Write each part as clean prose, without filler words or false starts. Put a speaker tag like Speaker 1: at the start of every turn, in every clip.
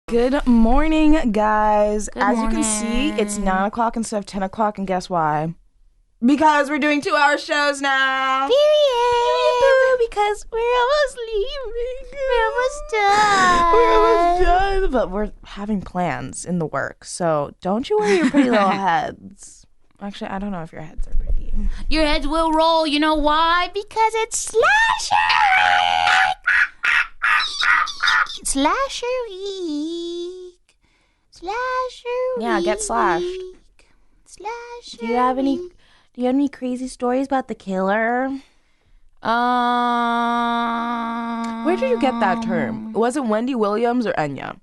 Speaker 1: Good morning, guys. As you can see,
Speaker 2: morning.
Speaker 1: it's 9 o'clock instead of 10 o'clock, and guess why? Because we're doing 2-hour shows now.
Speaker 2: Period.
Speaker 1: Because we're almost leaving.
Speaker 2: We're almost done.
Speaker 1: We're almost done. But we're having plans in the works, so don't you worry your pretty little heads. Actually, I don't know if your heads are pretty.
Speaker 2: Your heads will roll. You know why? Because it's Slasher Week. Slasher Week. Slasher Week.
Speaker 1: Yeah, get slashed.
Speaker 2: Slasher
Speaker 1: Do you have any
Speaker 2: Week.
Speaker 1: crazy stories about the killer? Where did you get that term? Was it Wendy Williams or Enya?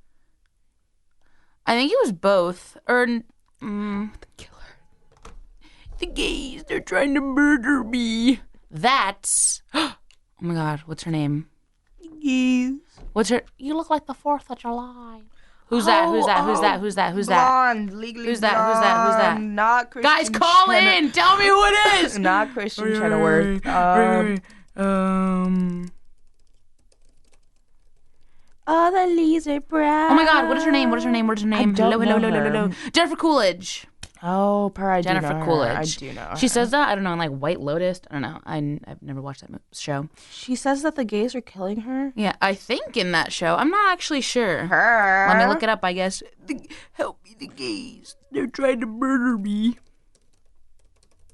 Speaker 2: I think it was both. The killer. The gays, they're trying to murder me. That's... Oh my God, what's her name?
Speaker 1: Yes.
Speaker 2: What's her... You look like the 4th of July. Who's that?
Speaker 1: Blonde, legally
Speaker 2: Who's that?
Speaker 1: Not Christian.
Speaker 2: Guys, call in. Tell me who it is.
Speaker 1: Not Christian Chenoweth. All the leaves are brown.
Speaker 2: Oh my God, what is her name?
Speaker 1: I don't know her.
Speaker 2: Jennifer Coolidge.
Speaker 1: Oh, I do
Speaker 2: Jennifer
Speaker 1: know her.
Speaker 2: Coolidge.
Speaker 1: I do know her.
Speaker 2: She says that, I don't know, in like White Lotus. I don't know. I've never watched that show.
Speaker 1: She says that the gays are killing her.
Speaker 2: Yeah, I think in that show. I'm not actually sure.
Speaker 1: Her.
Speaker 2: Let me look it up, I guess. Help me, the gays. They're trying to murder me.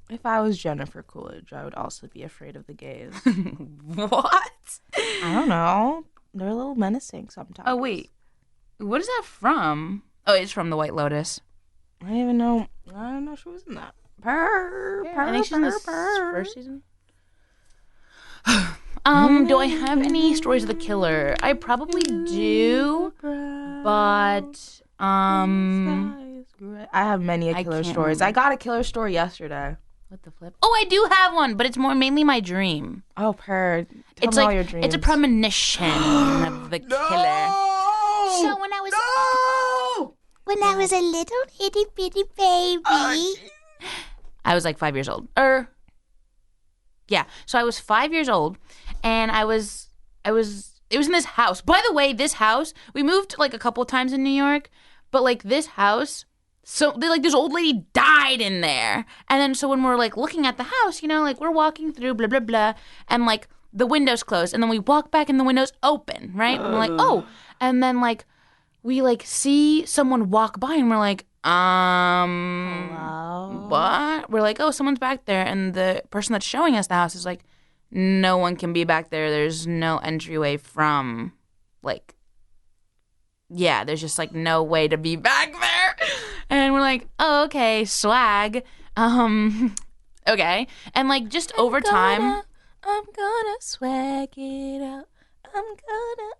Speaker 1: If I was Jennifer Coolidge, I would also be afraid of the gays.
Speaker 2: What?
Speaker 1: I don't know. They're a little menacing sometimes.
Speaker 2: Oh, wait. What is that from? Oh, it's from the White Lotus.
Speaker 1: I don't even know. I don't know if she was in that.
Speaker 2: I think she's in the first season. Do I have any stories of the killer? I probably do, but
Speaker 1: I have many killer stories. I got a killer story yesterday.
Speaker 2: What the flip? Oh, I do have one, but it's mainly my dream.
Speaker 1: Oh, Tell
Speaker 2: it's
Speaker 1: me
Speaker 2: like
Speaker 1: all your dreams.
Speaker 2: it's a premonition of the killer. So when I was a little itty bitty baby, I was like 5 years old. Yeah. So I was 5 years old, and it was in this house. By the way, this house, we moved like a couple of times in New York, but like this house, so this old lady died in there. And then so when we're like looking at the house, like we're walking through blah blah blah, and like the window's closed, and then we walk back and the window's open, right? And we're like, oh, and then like we like see someone walk by, and we're like,
Speaker 1: hello?
Speaker 2: What? We're like, oh, someone's back there, and the person that's showing us the house is like, no one can be back there. There's no entryway from, like, yeah, there's just like no way to be back there. And we're like, oh, okay, swag. Okay. And like just over time,
Speaker 1: I'm gonna swag it out. I'm gonna.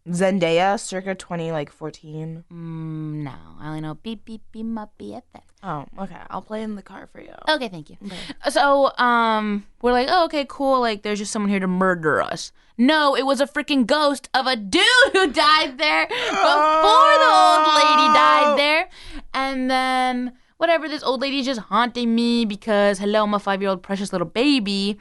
Speaker 1: Zendaya, circa 2014.
Speaker 2: No, I only know beep beep beep my BFF.
Speaker 1: Oh, okay. I'll play in the car for you.
Speaker 2: Okay, thank you.
Speaker 1: Okay.
Speaker 2: So, we're like, oh, okay, cool. Like, there's just someone here to murder us. No, it was a freaking ghost of a dude who died there before the old lady died there. And then, whatever, this old lady is just haunting me because, hello, I'm a 5-year-old precious little baby.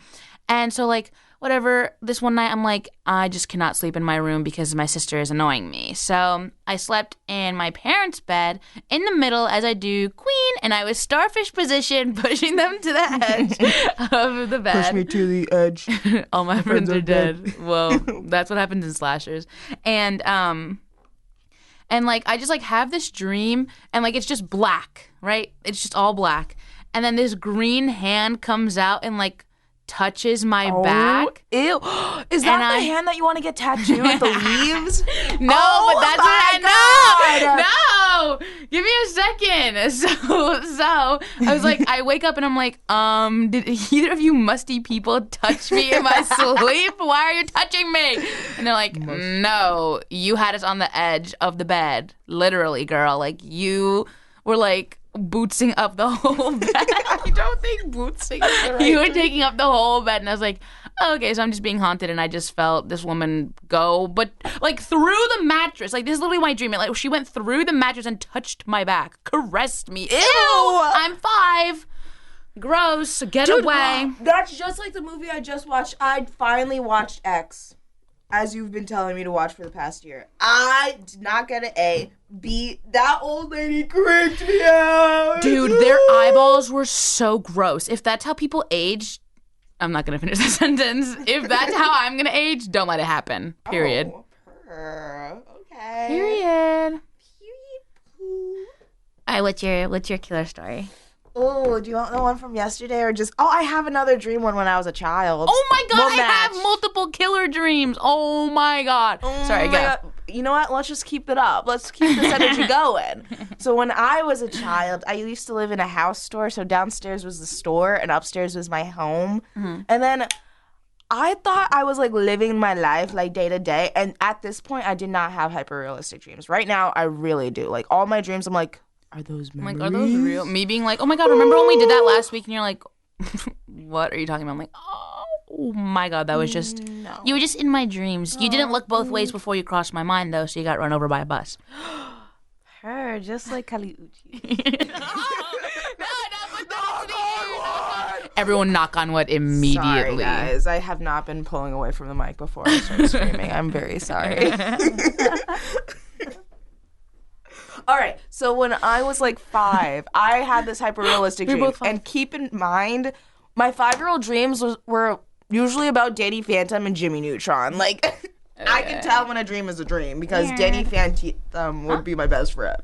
Speaker 2: And so, like, whatever, this one night, I'm like, I just cannot sleep in my room because my sister is annoying me. So I slept in my parents' bed in the middle, as I do, queen, and I was starfish position, pushing them to the edge of the bed.
Speaker 1: Push me to the edge.
Speaker 2: All my friends are dead. Whoa, that's what happens in slashers. And like, I just, like, have this dream, and, like, it's just black, right? It's just all black. And then this green hand comes out and, like, touches my back.
Speaker 1: Ew. Is that the hand that you want to get tattooed with the leaves?
Speaker 2: No, but that's what I know. No. Give me a second. So I was like, I wake up and I'm like, did either of you musty people touch me in my sleep? Why are you touching me? And they're like, no, you had us on the edge of the bed. Literally, girl. Like, you were like bootsing up the whole bed. I don't think bootsing is the right You were taking up the whole bed, and I was like, oh, okay, so I'm just being haunted, and I just felt this woman go, but like through the mattress. Like, this is literally my dream. Like, she went through the mattress and touched my back, caressed me. Ew! I'm 5. Gross. Get away.
Speaker 1: That's just like the movie I just watched. I finally watched X. as you've been telling me to watch for the past year. I did not get an A. B, that old lady creeped me out.
Speaker 2: Dude, their eyeballs were so gross. If that's how people age, I'm not going to finish the sentence. If that's how I'm going to age, don't let it happen. Period.
Speaker 1: Oh, okay.
Speaker 2: Period. All right, what's your killer story?
Speaker 1: Oh, do you want the one from yesterday or just... Oh, I have another dream one when I was a child.
Speaker 2: Oh, my God.
Speaker 1: We'll
Speaker 2: I have multiple killer dreams. Oh, my God. Sorry, go.
Speaker 1: You know what? Let's just keep it up. Let's keep this energy going. So when I was a child, I used to live in a house store. So downstairs was the store and upstairs was my home. Mm-hmm. And then I thought I was like living my life like day to day. And at this point, I did not have hyper realistic dreams. Right now, I really do. Like all my dreams, I'm like, are those memories?
Speaker 2: I'm like, are those real? Me being like, oh my God, remember when we did that last week? And you're like, what are you talking about? I'm like, oh my God, that was just, you were just in my dreams. You didn't look both ways before you crossed my mind, though, so you got run over by a bus.
Speaker 1: Her, just like Kali Uchi.
Speaker 2: Everyone knock on wood immediately.
Speaker 1: Sorry, guys. I have not been pulling away from the mic before I started screaming. I'm very sorry. All right, so when I was like 5, I had this hyper-realistic dream. And keep in mind, my 5-year-old dreams were usually about Danny Phantom and Jimmy Neutron. Like, I can tell when a dream is a dream because Danny Phantom would be my best friend.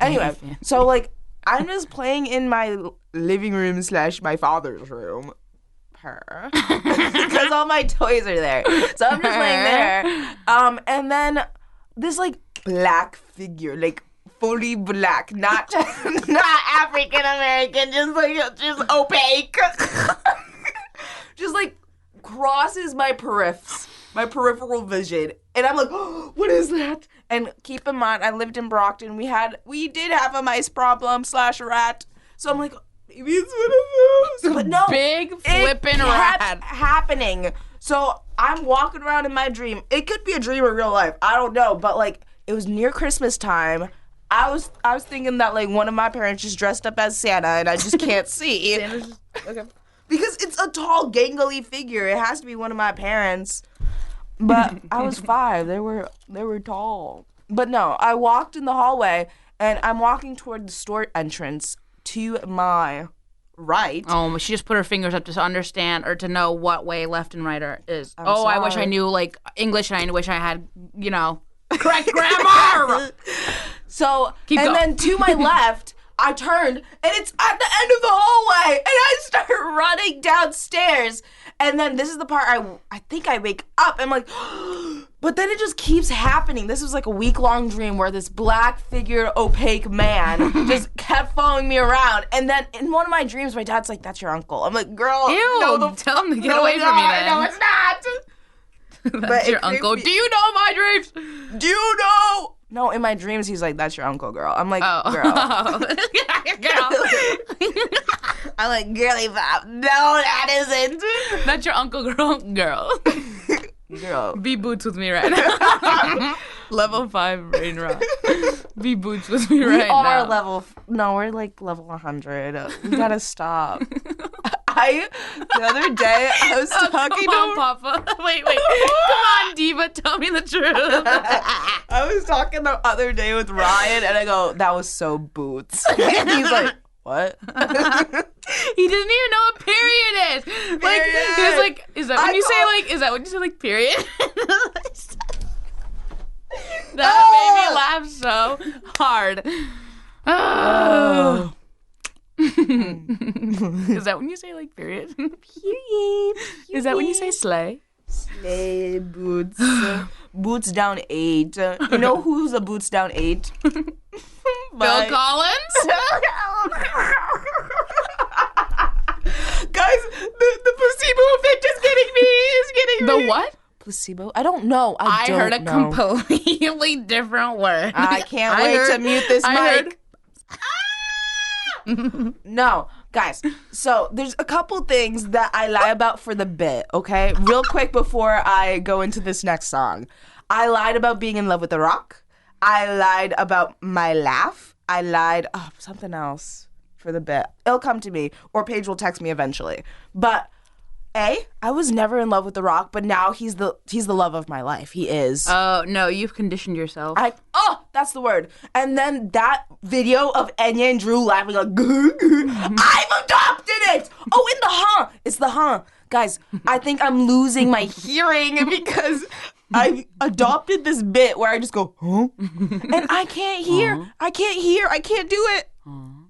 Speaker 1: Anyway, so like, I'm just playing in my living room / my father's room. Because all my toys are there. So I'm just playing there. And then this like black figure, like, fully black, not African American, just opaque. Just like crosses my peripheral vision, and I'm like, oh, what is that? And keep in mind, I lived in Brockton. We did have a mice problem / rat. So I'm like, maybe it's one of those. But no,
Speaker 2: big flipping rat
Speaker 1: happening. So I'm walking around in my dream. It could be a dream or real life. I don't know, but like it was near Christmas time. I was thinking that like one of my parents just dressed up as Santa and I just can't see. Okay. Because it's a tall, gangly figure. It has to be one of my parents. But I was 5. They were tall. But no, I walked in the hallway and I'm walking toward the store entrance to my right.
Speaker 2: Oh, she just put her fingers up to understand or to know what way left and right is.
Speaker 1: I'm sorry.
Speaker 2: I wish I knew like English and I wish I had, correct grammar.
Speaker 1: So,
Speaker 2: Keep going.
Speaker 1: Then to my left, I turned, and it's at the end of the hallway, and I start running downstairs. And then this is the part I think I wake up, I'm like, but then it just keeps happening. This was like a week-long dream where this black figure, opaque man just kept following me around. And then in one of my dreams, my dad's like, that's your uncle. I'm like, girl,
Speaker 2: ew,
Speaker 1: no,
Speaker 2: tell him to get away from me then.
Speaker 1: No, it's not.
Speaker 2: That's your uncle. Do you know my dreams?
Speaker 1: Do you know? No, in my dreams, he's like, that's your uncle, girl. I'm like, girl.
Speaker 2: Girl.
Speaker 1: I'm like, girly pop. No, that isn't.
Speaker 2: That's your uncle, girl.
Speaker 1: Girl.
Speaker 2: Be boots with me right now. Level 5 brain rot. Be boots with me right now.
Speaker 1: We are we're like level 100. We gotta stop. The other day, I was talking
Speaker 2: come on, Papa. Wait. Come on, Diva. Tell me the truth.
Speaker 1: I was talking the other day with Ryan, and I go, that was so boots. And he's like, what?
Speaker 2: He didn't even know what period is. Like, he was like, is that when you say period? That made me laugh so hard. Oh. Is that when you say period?
Speaker 1: Period.
Speaker 2: Is that when you say slay?
Speaker 1: Slay boots. Boots down 8. You know who's a boots down 8?
Speaker 2: Phil Collins?
Speaker 1: Guys, the placebo effect is getting me.
Speaker 2: The what?
Speaker 1: Placebo? I don't know.
Speaker 2: I heard a completely different word.
Speaker 1: I can't wait to mute this mic. No, guys. So there's a couple things that I lie about for the bit, okay? Real quick before I go into this next song. I lied about being in love with The Rock. I lied about my laugh. I lied, something else for the bit. It'll come to me, or Paige will text me eventually. But I was never in love with The Rock, but now he's the love of my life. He is.
Speaker 2: Oh, no, you've conditioned yourself.
Speaker 1: That's the word. And then that video of Enya and Drew laughing like, I've adopted it. Oh, in the it's the guys. I think I'm losing my hearing because I adopted this bit where I just go, huh? And I can't hear. I can't do it.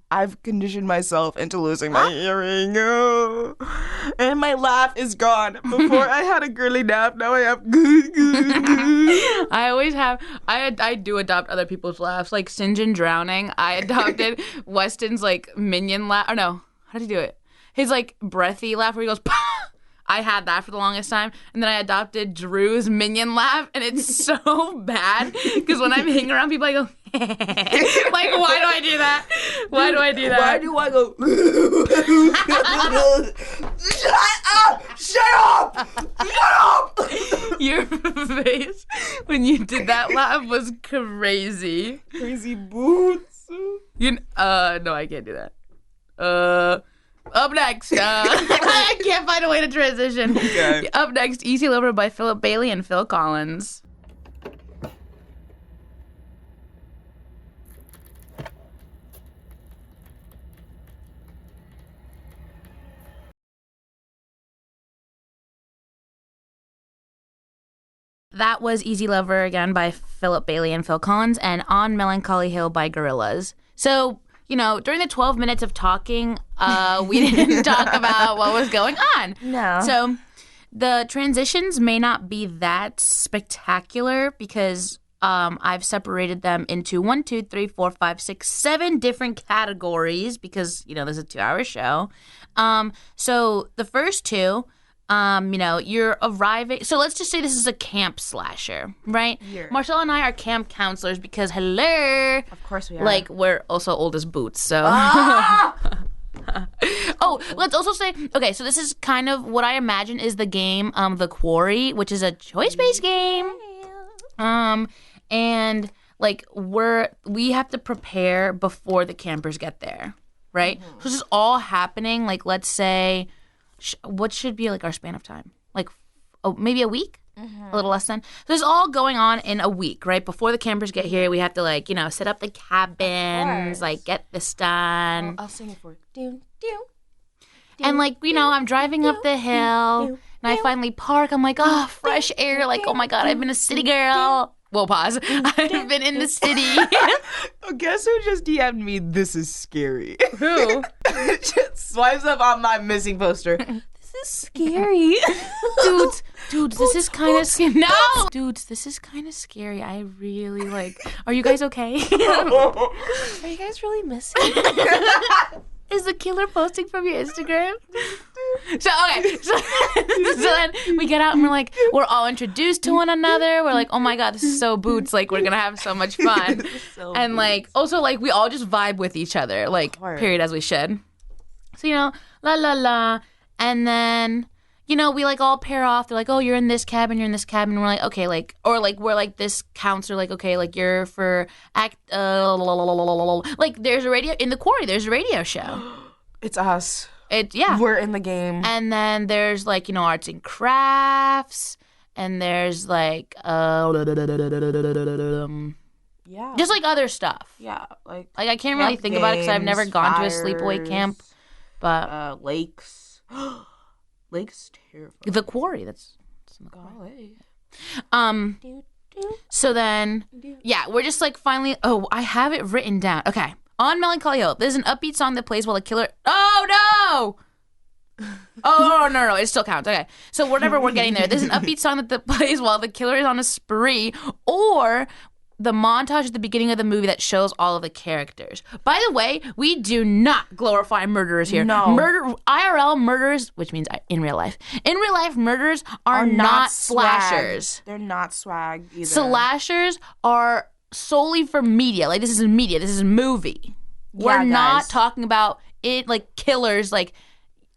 Speaker 1: I've conditioned myself into losing my hearing. Oh. And my laugh is gone. Before I had a girly laugh, now I have
Speaker 2: I always have. I do adopt other people's laughs. Like Sinjin drowning, I adopted Weston's like minion laugh. Or no, how did he do it? His like breathy laugh where he goes, Pah! I had that for the longest time. And then I adopted Drew's minion laugh. And it's so bad because when I'm hanging around people, I go, like, why do I do that? Why do I do that?
Speaker 1: Why do I go, Shut up!
Speaker 2: Your face when you did that laugh was crazy.
Speaker 1: Crazy boots.
Speaker 2: No, I can't do that. Up next, I can't find a way to transition.
Speaker 1: Okay.
Speaker 2: Up next, Easy Lover by Philip Bailey and Phil Collins. That was Easy Lover again by Philip Bailey and Phil Collins, and On Melancholy Hill by Gorillaz. So, during the 12 minutes of talking, we didn't talk about what was going on.
Speaker 1: No.
Speaker 2: So the transitions may not be that spectacular because I've separated them into 1, 2, 3, 4, 5, 6, 7 different categories because, this is a 2-hour show. So the first two, you're arriving. So let's just say this is a camp slasher, right?
Speaker 1: Yeah.
Speaker 2: Marcella and I are camp counselors because, hello.
Speaker 1: Of course we are.
Speaker 2: Like, we're also old as boots, so. Oh, let's also say, okay, so this is kind of what I imagine is the game, The Quarry, which is a choice-based game. And, like, we have to prepare before the campers get there, right? Mm-hmm. So this is all happening, like, let's say, what should be, like, our span of time? Like, maybe a week? Mm-hmm. A little less than. So this is all going on in a week, right? Before the campers get here, we have to, like, set up the cabins, like, get this done.
Speaker 1: I'll sing it for you. Do.
Speaker 2: And, like, I'm driving up the hill, and I finally park. I'm like, oh, fresh air. Like, oh, my God, I've been a city girl. Whoa, pause. I've been in the city.
Speaker 1: Guess who just DM'd me? This is scary.
Speaker 2: Who?
Speaker 1: Just swipes up on my missing poster. This is scary.
Speaker 2: Dudes, this is kind of scary. No! Dudes, this is kind of scary. I really, like, are you guys okay?
Speaker 1: Are you guys really missing?
Speaker 2: Is the killer posting from your Instagram? So then we get out and we're all introduced to one another. We're like, oh my God, this is so boots. Like, we're going to have so much fun. And like, also like, we all just vibe with each other, like, period, as we should. So, la la la. And then, we like all pair off. They're like, oh, you're in this cabin, you're in this cabin. We're like, okay, like, or like, we're like this counselor, like, okay, like, you're for act, like, there's a radio, in the quarry, there's a radio show.
Speaker 1: It's us.
Speaker 2: Yeah.
Speaker 1: We're in the game.
Speaker 2: And then there's like, arts and crafts, and there's like,
Speaker 1: yeah.
Speaker 2: just like other stuff.
Speaker 1: Yeah. Like
Speaker 2: I can't really think about it because I've never gone to a sleepaway camp, but.
Speaker 1: Lakes. Lake's terrifying.
Speaker 2: The quarry. That's in the quarry. So then, yeah, we're just like finally. Oh, I have it written down. Okay, On Melancholy Hill, there's an upbeat song that plays while the killer. Oh no! Oh no, it still counts. Okay, so whatever, we're getting there. There's an upbeat song that plays while the killer is on a spree, or the montage at the beginning of the movie that shows all of the characters. By the way, we do not glorify murderers here.
Speaker 1: No.
Speaker 2: IRL murderers, which means in real life. In real life, murderers are not slashers.
Speaker 1: They're not swag either.
Speaker 2: Slashers are solely for media. Like, this is media. This is movie. We're not talking about it, like, killers, like,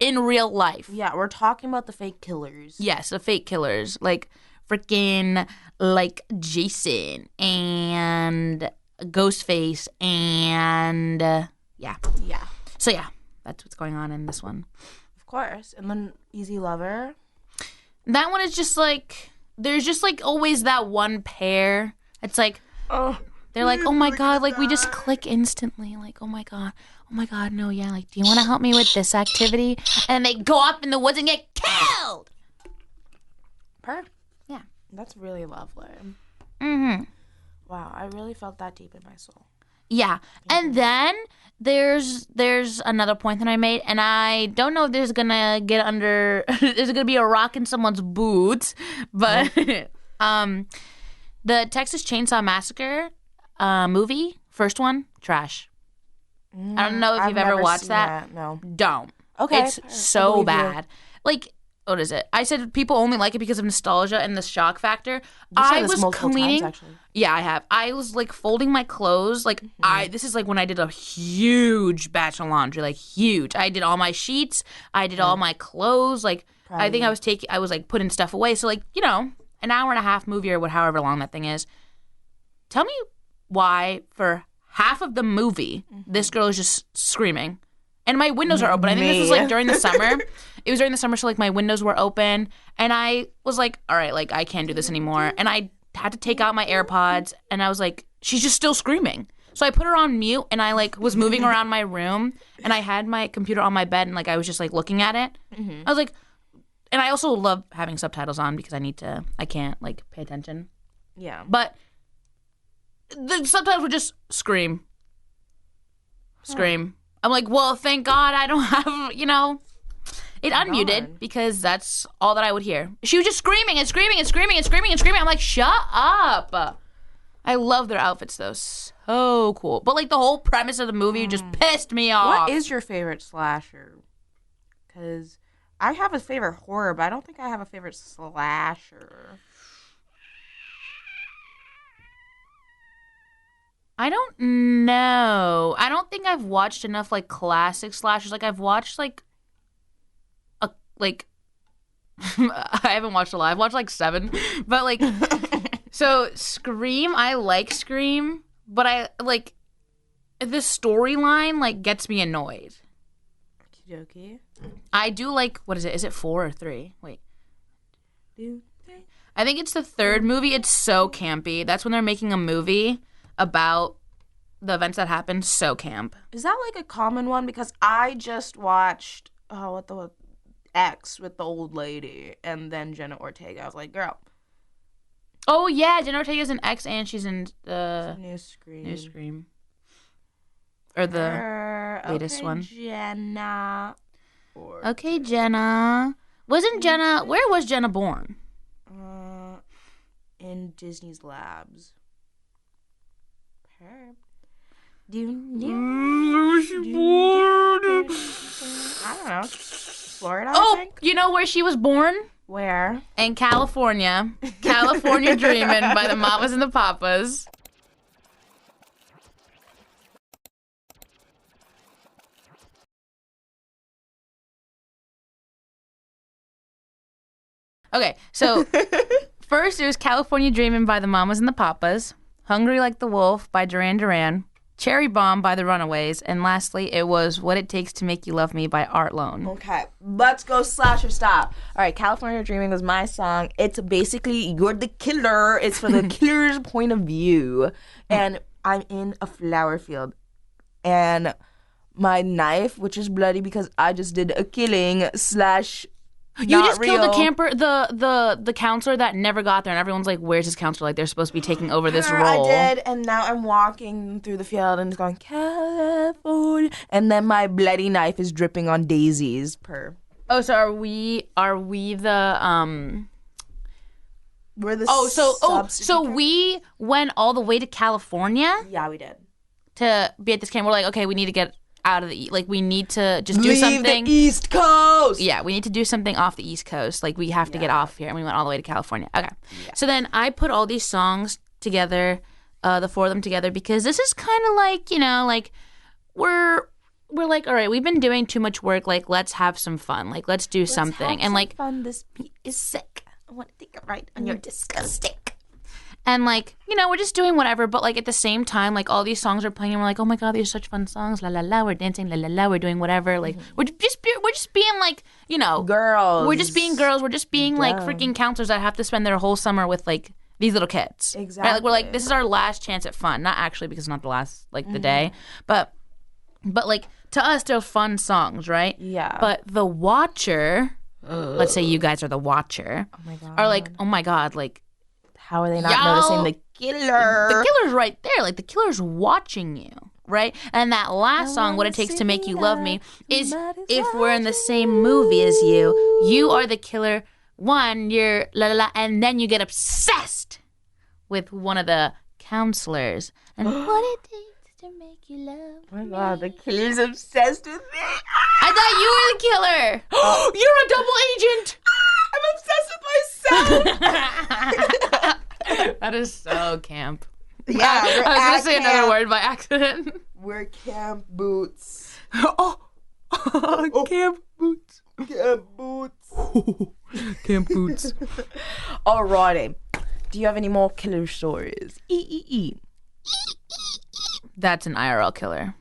Speaker 2: in real life.
Speaker 1: Yeah, we're talking about the fake killers.
Speaker 2: Yes, the fake killers. Like, freaking, like, Jason and Ghostface and yeah.
Speaker 1: Yeah.
Speaker 2: So, yeah, that's what's going on in this one.
Speaker 1: Of course. And then Easy Lover.
Speaker 2: That one is just like, there's just like always that one pair. It's like, they're like, oh my God, like we just click instantly. Like, oh my God, no, yeah. Like, do you want to help me with this activity? And they go up in the woods and get killed. Yeah.
Speaker 1: That's really lovely.
Speaker 2: Mm-hmm.
Speaker 1: Wow, I really felt that deep in my soul.
Speaker 2: Yeah. And then there's another point that I made, and I don't know if there's gonna get under there's gonna be a rock in someone's boots, but the Texas Chainsaw Massacre movie, first one, trash. I don't know if you've ever watched that.
Speaker 1: No.
Speaker 2: Don't.
Speaker 1: Okay.
Speaker 2: It's so bad. Like, what is it? I said people only like it because of nostalgia and the shock factor. I was cleaning.
Speaker 1: Times, actually.
Speaker 2: Yeah, I have. I was like folding my clothes. Like this is like when I did a huge batch of laundry, like huge. I did all my sheets. I did all my clothes. Like I think I was like putting stuff away. So like, you know, an hour and a half movie or however long that thing is. Tell me why for half of the movie this girl is just screaming. And my windows are open. I think this was like during the summer. It was during the summer, so like my windows were open. And I was like, all right, like I can't do this anymore. And I had to take out my AirPods. And I was like, she's just still screaming. So I put her on mute and I like was moving around my room. And I had my computer on my bed and like I was just like looking at it. I was like, and I also love having subtitles on because I can't like pay attention.
Speaker 1: Yeah.
Speaker 2: But the subtitles were just scream. Scream. I'm like, well, thank God I don't have, you know, it unmuted because that's all that I would hear. She was just screaming and screaming and screaming and screaming and screaming. I'm like, shut up. I love their outfits, though. So cool. But, like, the whole premise of the movie just pissed me off.
Speaker 1: What is your favorite slasher? Because I have a favorite horror, but I don't think I have a favorite slasher.
Speaker 2: I don't know. I don't think I've watched enough like classic slashers. Like I've watched like I haven't watched a lot. I've watched like 7. But like so Scream, I like Scream, but I like the storyline like gets me annoyed.
Speaker 1: Okey-dokey.
Speaker 2: I do like, what is it? Is it 4 or 3? Wait. I think it's the 3rd movie. It's so campy. That's when they're making a movie about the events that happened. So camp.
Speaker 1: Is that like a common one? Because I just watched X with the old lady and then Jenna Ortega. I was like, girl.
Speaker 2: Oh yeah, Jenna Ortega's in X and she's in the
Speaker 1: New Scream.
Speaker 2: New Scream. Or the latest one.
Speaker 1: Jenna.
Speaker 2: Okay, Jenna. Wasn't Jenna? Where was Jenna born?
Speaker 1: In Disney's labs.
Speaker 2: Where was she born?
Speaker 1: I don't know. Florida,
Speaker 2: I
Speaker 1: think?
Speaker 2: You know where she was born?
Speaker 1: Where?
Speaker 2: In California. California Dreamin' by the Mamas and the Papas. Okay, so first it was California Dreamin' by the Mamas and the Papas, Hungry Like the Wolf by Duran, Cherry Bomb by the Runaways, and lastly it was What It Takes to Make You Love Me by Lown.
Speaker 1: Okay, let's go slasher stop. All right, California Dreaming was my song. It's basically you're the killer. It's from the killer's point of view. And I'm in a flower field. And my knife, which is bloody because I just did a killing /
Speaker 2: You just killed the camper, the counselor that never got there, and everyone's like, "Where's his counselor?" Like they're supposed to be taking over this role.
Speaker 1: I did, and now I'm walking through the field and it's going California, and then my bloody knife is dripping on daisies.
Speaker 2: Oh, so are we the
Speaker 1: We're the
Speaker 2: so we went all the way to California.
Speaker 1: Yeah, we did
Speaker 2: to be at this camp. We're like, okay, we need to get out of the we need to just do something.
Speaker 1: Leave the East Coast.
Speaker 2: Yeah, we need to do something off the East Coast. Like we have to get off here, and we went all the way to California. Okay, so then I put all these songs together, the 4 of them together, because this is kind of like, you know, like we're like, all right, we've been doing too much work. Like let's have some fun. Like let's do something. And like
Speaker 1: fun. This beat is sick. I want to take a ride on your disco stick.
Speaker 2: And, like, you know, we're just doing whatever. But, like, at the same time, like, all these songs are playing. And we're like, oh, my God, these are such fun songs. La, la, la. We're dancing. La, la, la. We're doing whatever. Like, we're just being, like, you know.
Speaker 1: Girls.
Speaker 2: We're just being girls. We're just being, like, freaking counselors that have to spend their whole summer with, like, these little kids.
Speaker 1: Exactly.
Speaker 2: Right? Like, we're like, this is our last chance at fun. Not actually because it's not the last, like, the day. But, like, to us, they're fun songs, right?
Speaker 1: Yeah.
Speaker 2: But the watcher, let's say you guys are the watcher, are like, oh, my God, like,
Speaker 1: how are they not noticing the killer?
Speaker 2: The killer's right there. Like, the killer's watching you, right? And that last song, What It Takes to Make You Love Me, is if we're in the same movie as you, you are the killer. One, you're la la la, and then you get obsessed with one of the counselors. And what it takes to make you love
Speaker 1: Oh my God, the killer's obsessed with me.
Speaker 2: I thought you were the killer. You're a double agent.
Speaker 1: I'm obsessed with myself.
Speaker 2: That is so camp.
Speaker 1: Yeah,
Speaker 2: I was going to say another word by accident.
Speaker 1: We're camp boots.
Speaker 2: Camp boots.
Speaker 1: Camp boots.
Speaker 2: Camp boots.
Speaker 1: Alrighty. Do you have any more killer stories?
Speaker 2: That's an IRL killer.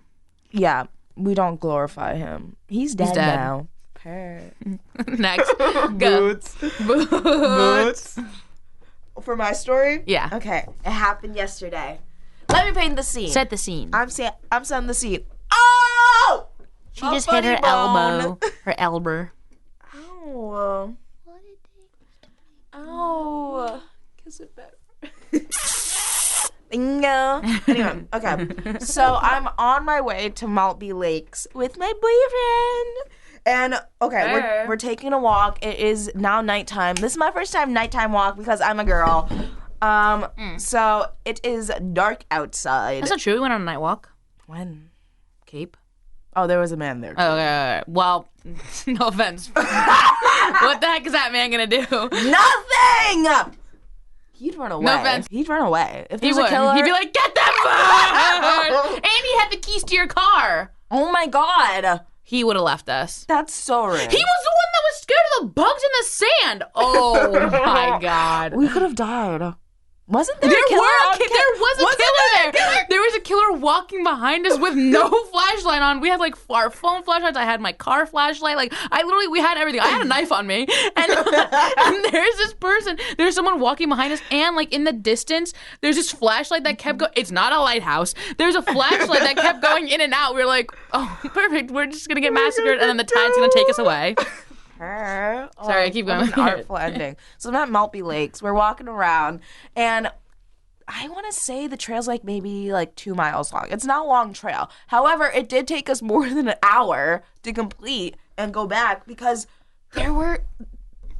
Speaker 1: Yeah, we don't glorify him. He's dead now.
Speaker 2: Next. Go.
Speaker 1: Boots. For my story?
Speaker 2: Yeah.
Speaker 1: Okay. It happened yesterday. Let me paint the scene.
Speaker 2: Set the scene.
Speaker 1: I'm setting the scene. Oh!
Speaker 2: She just hit her elbow. Her elbow.
Speaker 1: Ow. Ow. Kiss it better. Bingo. Anyway, okay. So I'm on my way to Maltby Lakes with my boyfriend. And, okay, we're taking a walk. It is now nighttime. This is my first time nighttime walk because I'm a girl. So it is dark outside.
Speaker 2: That's not true. We went on a night walk.
Speaker 1: When?
Speaker 2: Cape.
Speaker 1: Oh, there was a man there.
Speaker 2: Oh, okay. Well, no offense. What the heck is that man gonna do?
Speaker 1: Nothing! He'd run away.
Speaker 2: No offense.
Speaker 1: He'd run away. If
Speaker 2: He
Speaker 1: there's a killer...
Speaker 2: He'd be like, get that phone! And he had the keys to your car.
Speaker 1: Oh my God.
Speaker 2: He would have left us.
Speaker 1: That's so rude.
Speaker 2: He was the one that was scared of the bugs in the sand. Oh my God.
Speaker 1: We could have died. Wasn't there
Speaker 2: There
Speaker 1: a killer?
Speaker 2: there was a killer there. There was a killer walking behind us with no flashlight on. We had like our phone flashlights. I had my car flashlight. Like we had everything. I had a knife on me. And there's this person. There's someone walking behind us. And like in the distance, there's this flashlight that kept going. It's not a lighthouse. There's a flashlight that kept going in and out. We were like, oh, perfect. We're just gonna get massacred, and then the tide's gonna take us away. Sorry, I keep going.
Speaker 1: An artful ending. So I'm at Maltby Lakes. We're walking around, and I want to say the trail's like maybe like 2 miles long. It's not a long trail. However, it did take us more than an hour to complete and go back because there were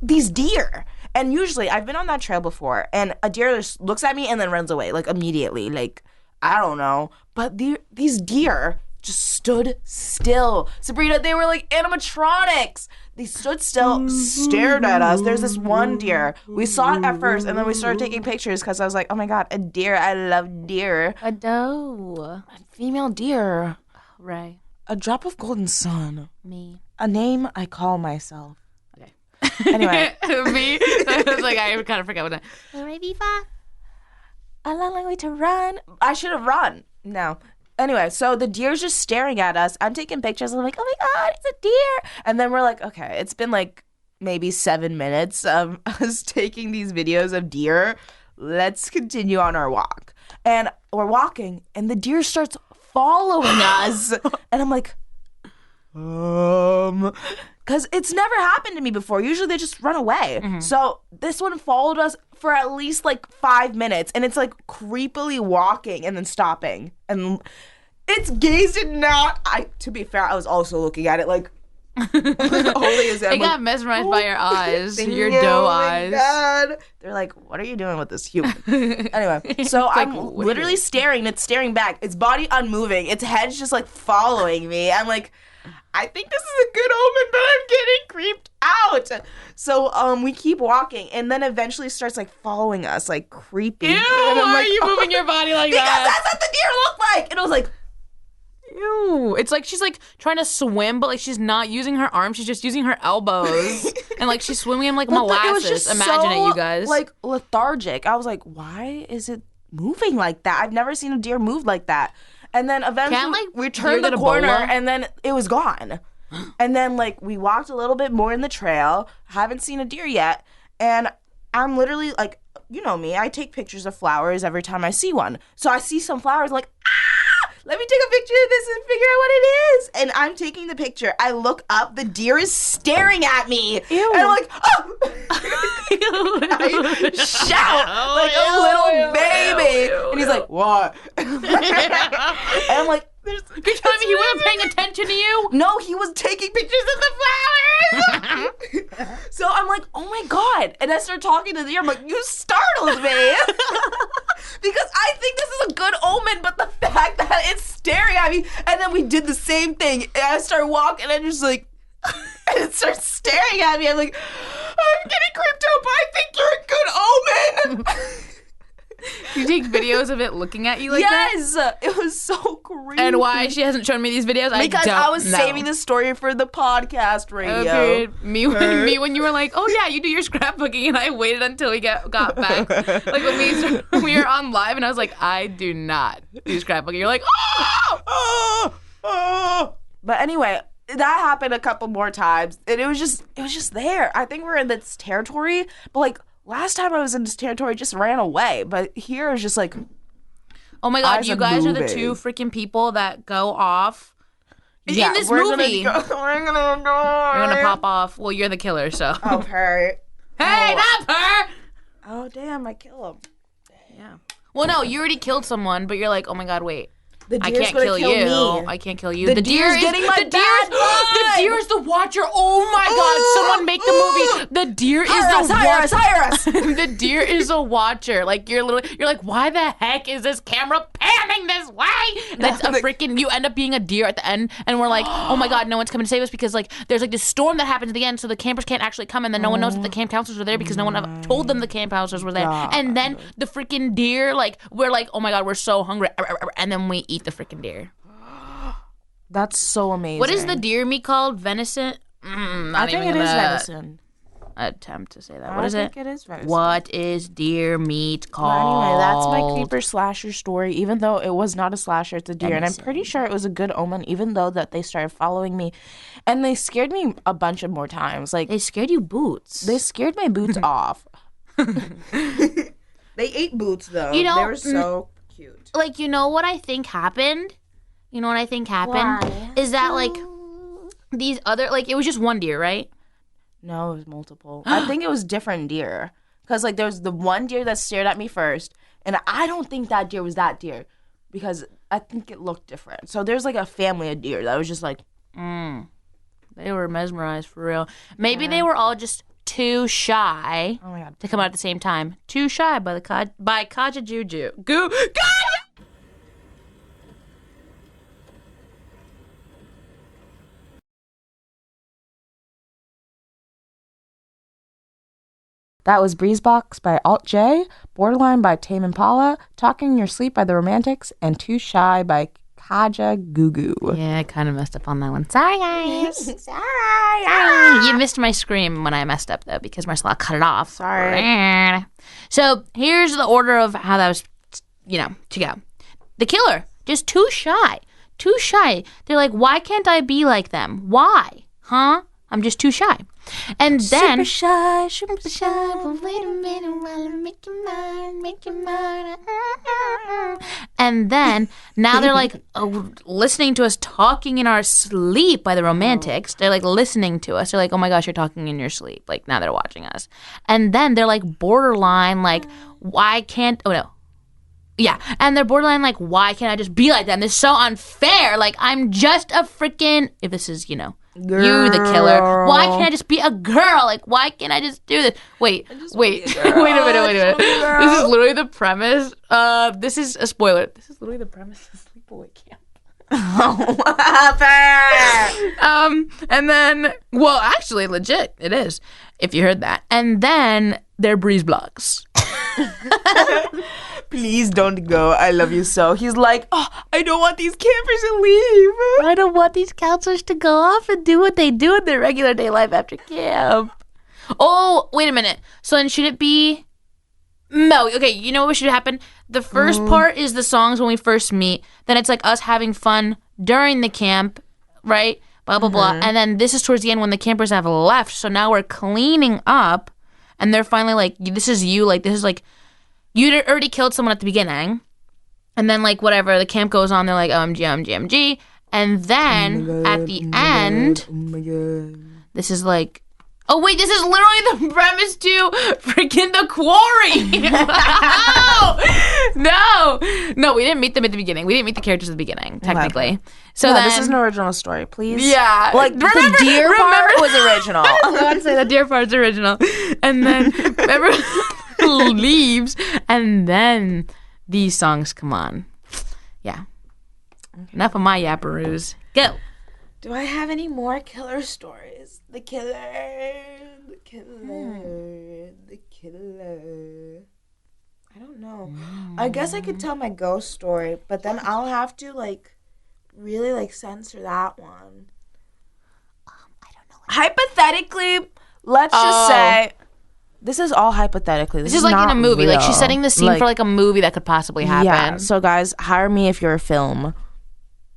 Speaker 1: these deer. And usually, I've been on that trail before, and a deer just looks at me and then runs away, like immediately. Like, I don't know. But these deer just stood still. Sabrina, they were like animatronics. They stood still, stared at us. There's this one deer. We saw it at first, and then we started taking pictures because I was like, oh my God, a deer. I love deer.
Speaker 2: A doe.
Speaker 1: A female deer.
Speaker 2: Right.
Speaker 1: A drop of golden sun.
Speaker 2: Me.
Speaker 1: A name I call myself.
Speaker 2: Okay.
Speaker 1: Anyway.
Speaker 2: Me? I was like, I kind of forgot what that.
Speaker 1: A long way to run. I should have run. No. Anyway, so the deer's just staring at us. I'm taking pictures. I'm like, oh my God, it's a deer. And then we're like, okay, it's been like maybe 7 minutes of us taking these videos of deer. Let's continue on our walk. And we're walking, and the deer starts following us. And I'm like, because it's never happened to me before. Usually they just run away. Mm-hmm. So this one followed us for at least like 5 minutes, and it's like creepily walking and then stopping. And it's gazed and not. To be fair, I was also looking at it like holy as
Speaker 2: it got mesmerized by your eyes, your doe eyes.
Speaker 1: God. They're like, what are you doing with this human? Anyway, so I'm literally staring. It's staring back. Its body unmoving. Its head's just like following me. I'm like, I think this is a good omen, but I'm getting creeped out. So we keep walking, and then eventually starts like following us, like creepy.
Speaker 2: Ew,
Speaker 1: and
Speaker 2: why are you moving your body like
Speaker 1: because
Speaker 2: that?
Speaker 1: Because that's what the deer looked like. And I was like,
Speaker 2: Ew. It's like she's like trying to swim, but like she's not using her arms. She's just using her elbows. And like she's swimming in like molasses.
Speaker 1: It was just
Speaker 2: Imagine
Speaker 1: so,
Speaker 2: it, you guys.
Speaker 1: like lethargic. I was like, why is it moving like that? I've never seen a deer move like that. And then eventually we turned the corner and then it was gone. And then like we walked a little bit more in the trail. Haven't seen a deer yet. And I'm literally like, you know me, I take pictures of flowers every time I see one. So I see some flowers like, let me take a picture of this and figure out what it is. And I'm taking the picture. I look up, the deer is staring at me. Ew. And I'm like, oh! I shout like a little baby. And he's like, what? And I'm like,
Speaker 2: you're telling me he wasn't paying attention to you?
Speaker 1: No, he was taking pictures of the flowers. So I'm like, oh my God. And I start talking to the deer. I'm like, you startled me. Because I think this is a good omen, but the fact that it's staring at me, and then we did the same thing. And I start walking, and just like, and it starts staring at me. I'm like, I'm getting creeped out, but I think you're a good omen.
Speaker 2: You take videos of it looking at you like that?
Speaker 1: Yes, it was so creepy.
Speaker 2: And why she hasn't shown me these videos?
Speaker 1: Because I was saving the story for the podcast radio.
Speaker 2: Okay. Me when you were like, oh yeah, you do your scrapbooking, and I waited until we got back. Like when we were on live, and I was like, I do not do scrapbooking. You're like, oh.
Speaker 1: But anyway, that happened a couple more times, and it was just there. I think we're in this territory, but like. Last time I was in this territory, it just ran away. But here is just like,
Speaker 2: oh my God, you guys are the two freaking people that go off in this movie.
Speaker 1: We're gonna go.
Speaker 2: You're gonna pop off. Well, you're the killer, so.
Speaker 1: Oh, her.
Speaker 2: Hey, not her.
Speaker 1: Oh, damn, I kill him.
Speaker 2: Yeah. Well, no, you already killed someone, but you're like, oh my God, wait.
Speaker 1: I can't kill you.
Speaker 2: Me. I can't kill you.
Speaker 1: The deer's getting my bad vibe.
Speaker 2: The deer is the watcher. Oh my God! Someone make the movie. The deer is the watcher.
Speaker 1: Hire us.
Speaker 2: The deer is a watcher. Like you're like, why the heck is this camera panning this way? That's a freaking. You end up being a deer at the end, and we're like, oh my God, no one's coming to save us because like there's like this storm that happens at the end, so the campers can't actually come, and then no one knows that the camp counselors were there because no one told them the camp counselors were there. God. And then the freaking deer, like we're like, oh my God, we're so hungry, and then we eat the freaking deer.
Speaker 1: That's so amazing.
Speaker 2: What is the deer meat called? Venison?
Speaker 1: I think it is venison.
Speaker 2: I attempt to say that. What is it?
Speaker 1: I think it is venison.
Speaker 2: What is deer meat called?
Speaker 1: Well, anyway, that's my creeper slasher story. Even though it was not a slasher, it's a deer, and I'm pretty sure it was a good omen. Even though that they started following me, and they scared me a bunch of more times. Like
Speaker 2: they scared you boots.
Speaker 1: They scared my boots off. They ate boots though. You know, they were so cute.
Speaker 2: Like, you know what I think happened? You know what I think happened?
Speaker 1: Why?
Speaker 2: Is that, like, these other, like, it was just one deer, right?
Speaker 1: No, it was multiple. I think it was different deer. Because, like, there was the one deer that stared at me first, and I don't think that deer was that deer because I think it looked different. So there's, like, a family of deer that was just like,
Speaker 2: They were mesmerized for real. Maybe they were all just too shy to come out at the same time. Too shy by Kajagoogoo. Goo!
Speaker 1: That was Breezeblocks by Alt J, Borderline by Tame Impala, Talking in Your Sleep by The Romantics, and Too Shy by Kajagoogoo.
Speaker 2: Yeah, I kind of messed up on that one. Sorry, guys.
Speaker 1: Sorry.
Speaker 2: You missed my scream when I messed up, though, because Marcella cut it off.
Speaker 1: Sorry.
Speaker 2: So here's the order of how that was, to go. The killer, just too shy. Too shy. They're like, why can't I be like them? Why? Huh? I'm just too shy. And then
Speaker 1: super shy, but wait a minute while I make your mind.
Speaker 2: And then now they're like listening to us talking in our sleep by The Romantics. They're like listening to us. They're like, oh my gosh, you're talking in your sleep. Like now they're watching us. And then they're like borderline, like, why can't, oh no. Yeah, and they're borderline like, why can't I just be like them? This is so unfair. Like, I'm just a freaking, if this is, girl. You the killer. Why can't I just be a girl? Like, why can't I just do this? Wait a minute. This is literally the premise. This is a spoiler. This is literally the premise of Sleepaway Camp.
Speaker 1: What happened?
Speaker 2: And then, well, actually, legit, it is, if you heard that. And then they're Breezeblocks.
Speaker 1: please don't go. I love you so. He's like, oh, I don't want these campers to leave.
Speaker 2: I don't want these counselors to go off and do what they do in their regular day life after camp. Oh, wait a minute. So then should it be... No, okay, you know what should happen? The first part is the songs when we first meet. Then it's like us having fun during the camp, right? Blah, blah, blah. And then this is towards the end when the campers have left. So now we're cleaning up. And they're finally like, this is you. Like, this is like, you already killed someone at the beginning. And then, like, whatever, the camp goes on. They're like, OMG, OMG, OMG. And then at the end, this is like, oh, wait, this is literally the premise to freaking The Quarry. No, we didn't meet them at the beginning. We didn't meet the characters at the beginning, technically.
Speaker 1: Okay.
Speaker 2: So then,
Speaker 1: this is an original story, please.
Speaker 2: Yeah.
Speaker 1: Like, the deer part was original.
Speaker 2: I was about to say the deer part's original. And then everyone leaves, and then these songs come on. Yeah. Enough of my yapparoos. Go.
Speaker 1: Do I have any more killer stories? The killer. I don't know. I guess I could tell my ghost story, but then I'll have to, like, really, like, censor that one. I don't know. Hypothetically, let's just say, this is all hypothetically.
Speaker 2: This is like in a movie.
Speaker 1: Real.
Speaker 2: Like, she's setting the scene for, like, a movie that could possibly happen.
Speaker 1: Yeah, so guys, hire me if you're a film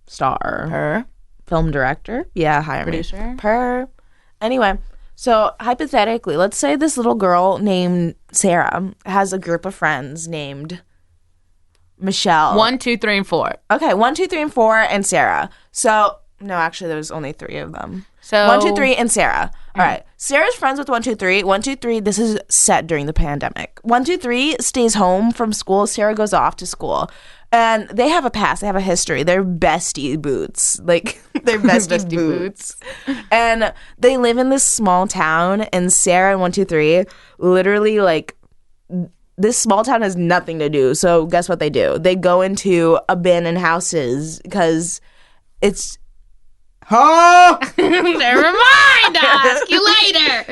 Speaker 1: star.
Speaker 2: Her.
Speaker 1: Film director. Yeah, hire
Speaker 2: Producer.
Speaker 1: me. Anyway, so hypothetically, let's say this little girl named Sarah has a group of friends named Michelle.
Speaker 2: 1, 2, 3, and 4.
Speaker 1: Okay, 1, 2, 3, and 4, and Sarah. So, no, actually, there was only 3 of them.
Speaker 2: So
Speaker 1: 1, 2, 3, and Sarah. All right. Sarah's friends with 1, 2, 3. 1, 2, 3, this is set during the pandemic. 1, 2, 3 stays home from school. Sarah goes off to school. And they have a past. They have a history. They're bestie boots. Like, they're bestie boots. And they live in this small town. And Sarah and 1, 2, 3 literally, like, this small town has nothing to do. So guess what they do? They go into abandoned houses because it's... Huh?
Speaker 2: Never mind. I'll ask you later.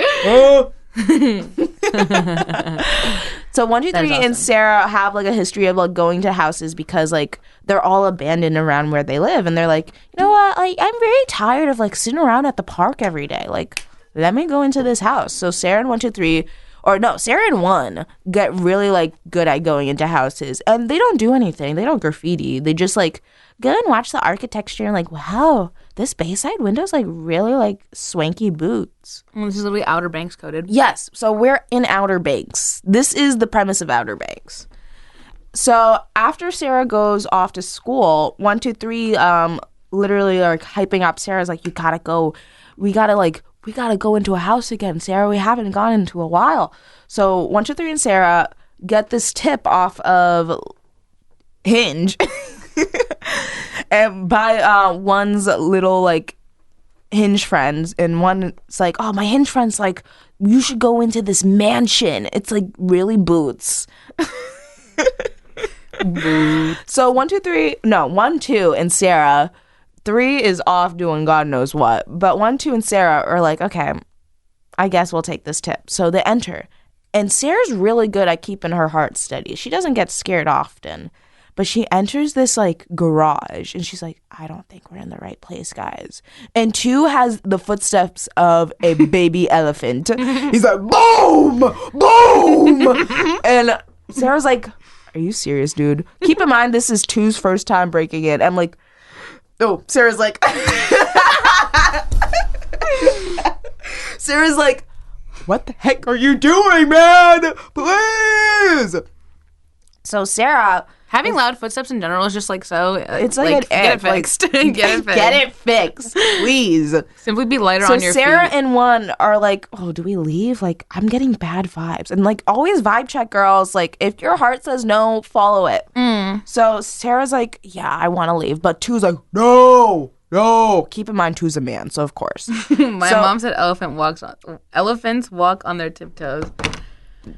Speaker 1: So 1, 2, 3
Speaker 2: awesome.
Speaker 1: and Sarah have like a history of like going to houses because like they're all abandoned around where they live, and they're like, you know what, like I'm very tired of like sitting around at the park every day. Like, let me go into this house. So Sarah and 1, 2, 3, or no, Sarah and 1 get really like good at going into houses, and they don't do anything. They don't graffiti. They just like go and watch the architecture and like, wow, this Bayside window's like really like swanky boots.
Speaker 2: Well, this is literally Outer Banks coded.
Speaker 1: Yes, so we're in Outer Banks. This is the premise of Outer Banks. So after Sarah goes off to school, 1, 2, 3 literally like hyping up Sarah's like, you gotta go. We gotta go into a house again, Sarah. We haven't gone into a while. So 1, 2, 3 and Sarah get this tip off of Hinge. And by one's little like Hinge friends, and one's like, oh, my Hinge friend's like, you should go into this mansion. It's like really boots. So 1, 2, 3, no, 1, 2 and Sarah, 3 is off doing God knows what. But 1, 2 and Sarah are like, okay, I guess we'll take this tip. So they enter. And Sarah's really good at keeping her heart steady. She doesn't get scared often. But she enters this, like, garage, and she's like, I don't think we're in the right place, guys. And 2 has the footsteps of a baby elephant. He's like, boom! Boom! And Sarah's like, are you serious, dude? Keep in mind, this is 2's first time breaking in. I'm like, oh, Sarah's like... Sarah's like, what the heck are you doing, man? Please! So Sarah...
Speaker 2: Having loud footsteps in general is just like so.
Speaker 1: It's like
Speaker 2: get it fixed. Get it fixed.
Speaker 1: Get it fixed, please.
Speaker 2: Simply be lighter on your
Speaker 1: Sarah
Speaker 2: feet.
Speaker 1: and 1 are like, oh, do we leave? Like, I'm getting bad vibes. And like, always vibe check, girls. Like, if your heart says no, follow it. So Sarah's like, yeah, I want to leave. But 2's like, no. Keep in mind, 2's a man, so of course.
Speaker 2: My mom said elephants walk on their tiptoes.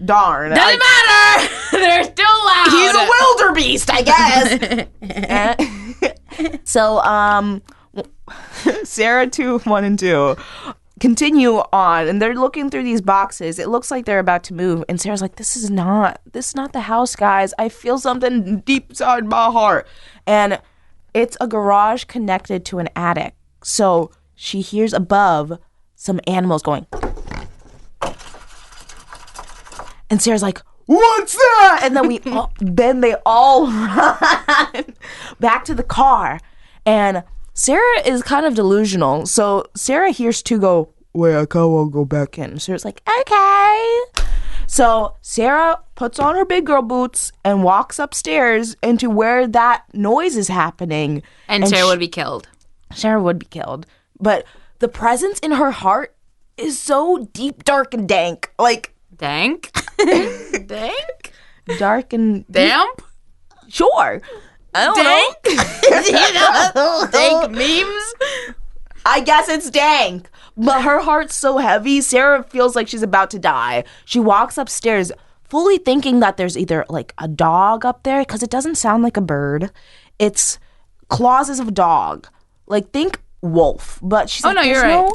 Speaker 1: Darn.
Speaker 2: Doesn't matter. They're still loud.
Speaker 1: He's a wildebeest, I guess. So, Sarah 2, 1, and 2 continue on, and they're looking through these boxes. It looks like they're about to move, and Sarah's like, this is not the house, guys. I feel something deep inside my heart. And it's a garage connected to an attic. So she hears above some animals going. And Sarah's like, what's that? And then they all run back to the car. And Sarah is kind of delusional. So Sarah hears two go, wait, I can't want to go back in. Sarah's like, okay. So Sarah puts on her big girl boots and walks upstairs into where that noise is happening.
Speaker 2: And Sarah would be killed.
Speaker 1: Sarah would be killed. But the presence in her heart is so deep, dark, and dank. Like,
Speaker 2: dank? Dank?
Speaker 1: Dark and
Speaker 2: damp?
Speaker 1: Sure. I don't know.
Speaker 2: Dank memes?
Speaker 1: I guess it's dank. But her heart's so heavy, Sarah feels like she's about to die. She walks upstairs fully thinking that there's either like a dog up there, because it doesn't sound like a bird. It's claws of a dog. Like, think wolf. But she's like,
Speaker 2: you're right.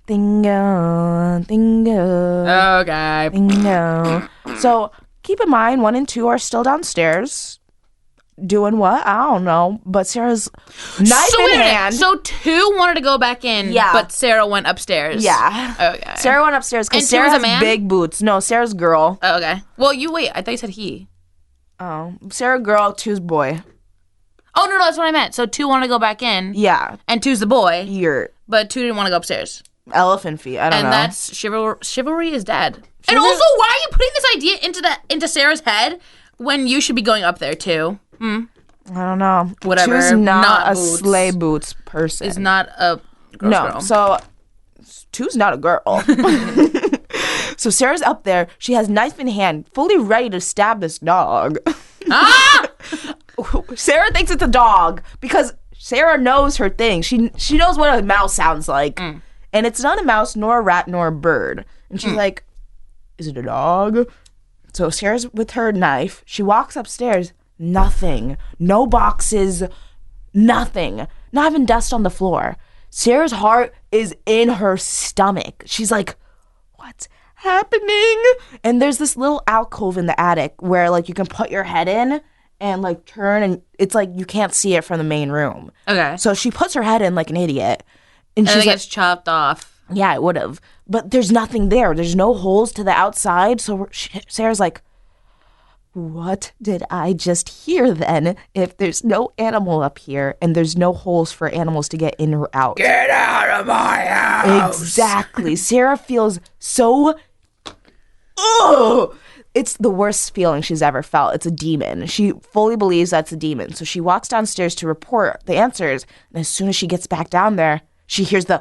Speaker 1: No dingo.
Speaker 2: Okay.
Speaker 1: Dingo. So keep in mind, 1 and 2 are still downstairs. Doing what? I don't know. But Sarah's knife in hand.
Speaker 2: So 2 wanted to go back in, but Sarah went upstairs.
Speaker 1: Yeah.
Speaker 2: Okay.
Speaker 1: Sarah went upstairs because Sarah has big boots. No, Sarah's girl.
Speaker 2: Oh, okay. Well, wait. I thought you said he.
Speaker 1: Oh. Sarah girl, 2's boy.
Speaker 2: Oh, no, that's what I meant. So 2 wanted to go back in.
Speaker 1: Yeah.
Speaker 2: And 2's the boy. But 2 didn't want to go upstairs.
Speaker 1: Elephant feet. I don't know.
Speaker 2: And that's chivalry is dead. And also, why are you putting this idea into Sarah's head when you should be going up there too?
Speaker 1: I don't know.
Speaker 2: Whatever.
Speaker 1: 2's not a
Speaker 2: boots.
Speaker 1: sleigh boots person.
Speaker 2: Is not a girl.
Speaker 1: So 2's not a girl. So Sarah's up there. She has knife in hand, fully ready to stab this dog.
Speaker 2: Ah!
Speaker 1: Sarah thinks it's a dog because Sarah knows her thing. She knows what a mouse sounds like. And it's not a mouse, nor a rat, nor a bird. And she's like, is it a dog? So Sarah's with her knife. She walks upstairs. Nothing. No boxes. Nothing. Not even dust on the floor. Sarah's heart is in her stomach. She's like, what's happening? And there's this little alcove in the attic where, like, you can put your head in and, like, turn, and it's like you can't see it from the main room. Okay. So she puts her head in like an idiot. And she's
Speaker 2: like, gets chopped off.
Speaker 1: Yeah, it would have. But there's nothing there. There's no holes to the outside. So Sarah's like, what did I just hear then? If there's no animal up here and there's no holes for animals to get in or out.
Speaker 2: Get out of my house.
Speaker 1: Exactly. Sarah feels so... Ugh! It's the worst feeling she's ever felt. It's a demon. She fully believes that's a demon. So she walks downstairs to report the answers. And as soon as she gets back down there, she hears the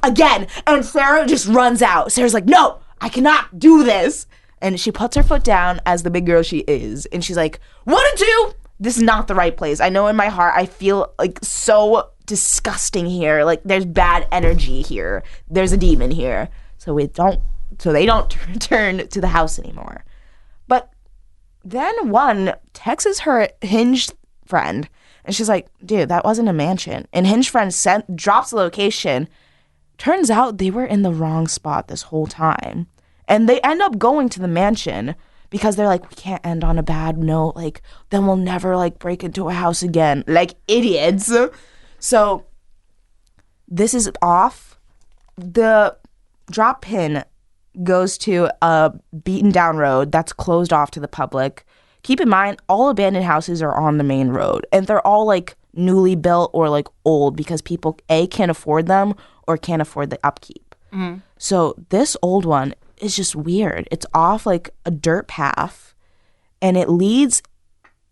Speaker 1: again, and Sarah just runs out. Sarah's like, no, I cannot do this. And she puts her foot down as the big girl she is. And she's like, 1 and 2, this is not the right place. I know in my heart I feel like so disgusting here. Like there's bad energy here. There's a demon here. So they don't return to the house anymore. But then 1 texts her Hinge friend. And she's like, dude, that wasn't a mansion. And Hinge friend drops the location. Turns out they were in the wrong spot this whole time. And they end up going to the mansion because they're like, we can't end on a bad note. Like, then we'll never, like, break into a house again. Like, idiots. So, this is off. The drop pin goes to a beaten down road that's closed off to the public. Keep in mind, all abandoned houses are on the main road, and they're all, like, newly built or, like, old because people, A, can't afford them or can't afford the upkeep. Mm-hmm. So this old one is just weird. It's off, like, a dirt path, and it leads,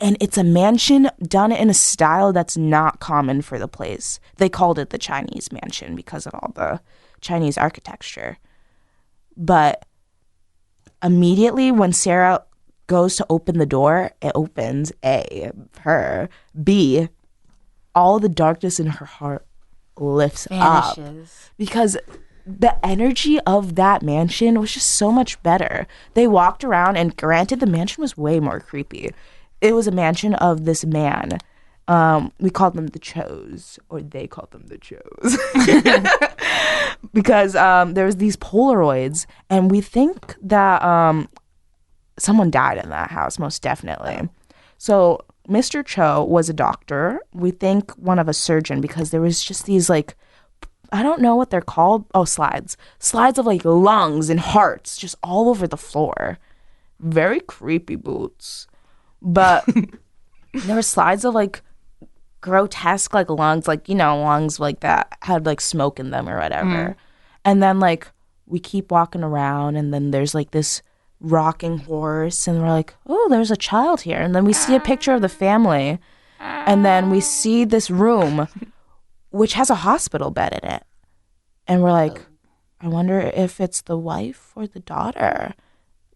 Speaker 1: and it's a mansion done in a style that's not common for the place. They called it the Chinese mansion because of all the Chinese architecture. But immediately when Sarah goes to open the door, it opens. A, her. B, all the darkness in her heart lifts up. Because the energy of that mansion was just so much better. They walked around, and granted, the mansion was way more creepy. It was a mansion of this man, We called them the Chose, or they called them the Chose. Because there was these Polaroids, and we think that someone died in that house, most definitely. So Mr. Cho was a doctor. We think one of a surgeon, because there was just these, like, I don't know what they're called. Oh, slides. Slides of, like, lungs and hearts just all over the floor. Very creepy boots. But there were slides of, like, grotesque, like, lungs, like, you know, lungs like that had, like, smoke in them or whatever. And then, like, we keep walking around, and then there's, like, this rocking horse, and we're like, oh, there's a child here. And then we see a picture of the family, and then we see this room which has a hospital bed in it, and we're like, I wonder if it's the wife or the daughter.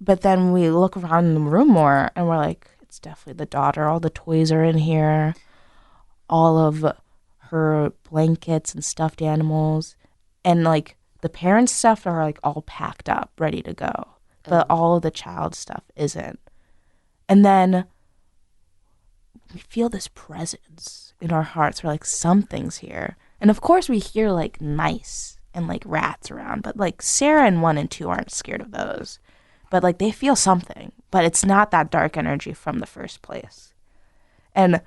Speaker 1: But then we look around the room more, and we're like, it's definitely the daughter. All the toys are in here, all of her blankets and stuffed animals, and like the parents' stuff are like all packed up ready to go, but all of the child stuff isn't. And then we feel this presence in our hearts. We're like, something's here. And of course we hear like mice and like rats around, but like Sarah and 1 and 2 aren't scared of those. But like they feel something, but it's not that dark energy from the first place. And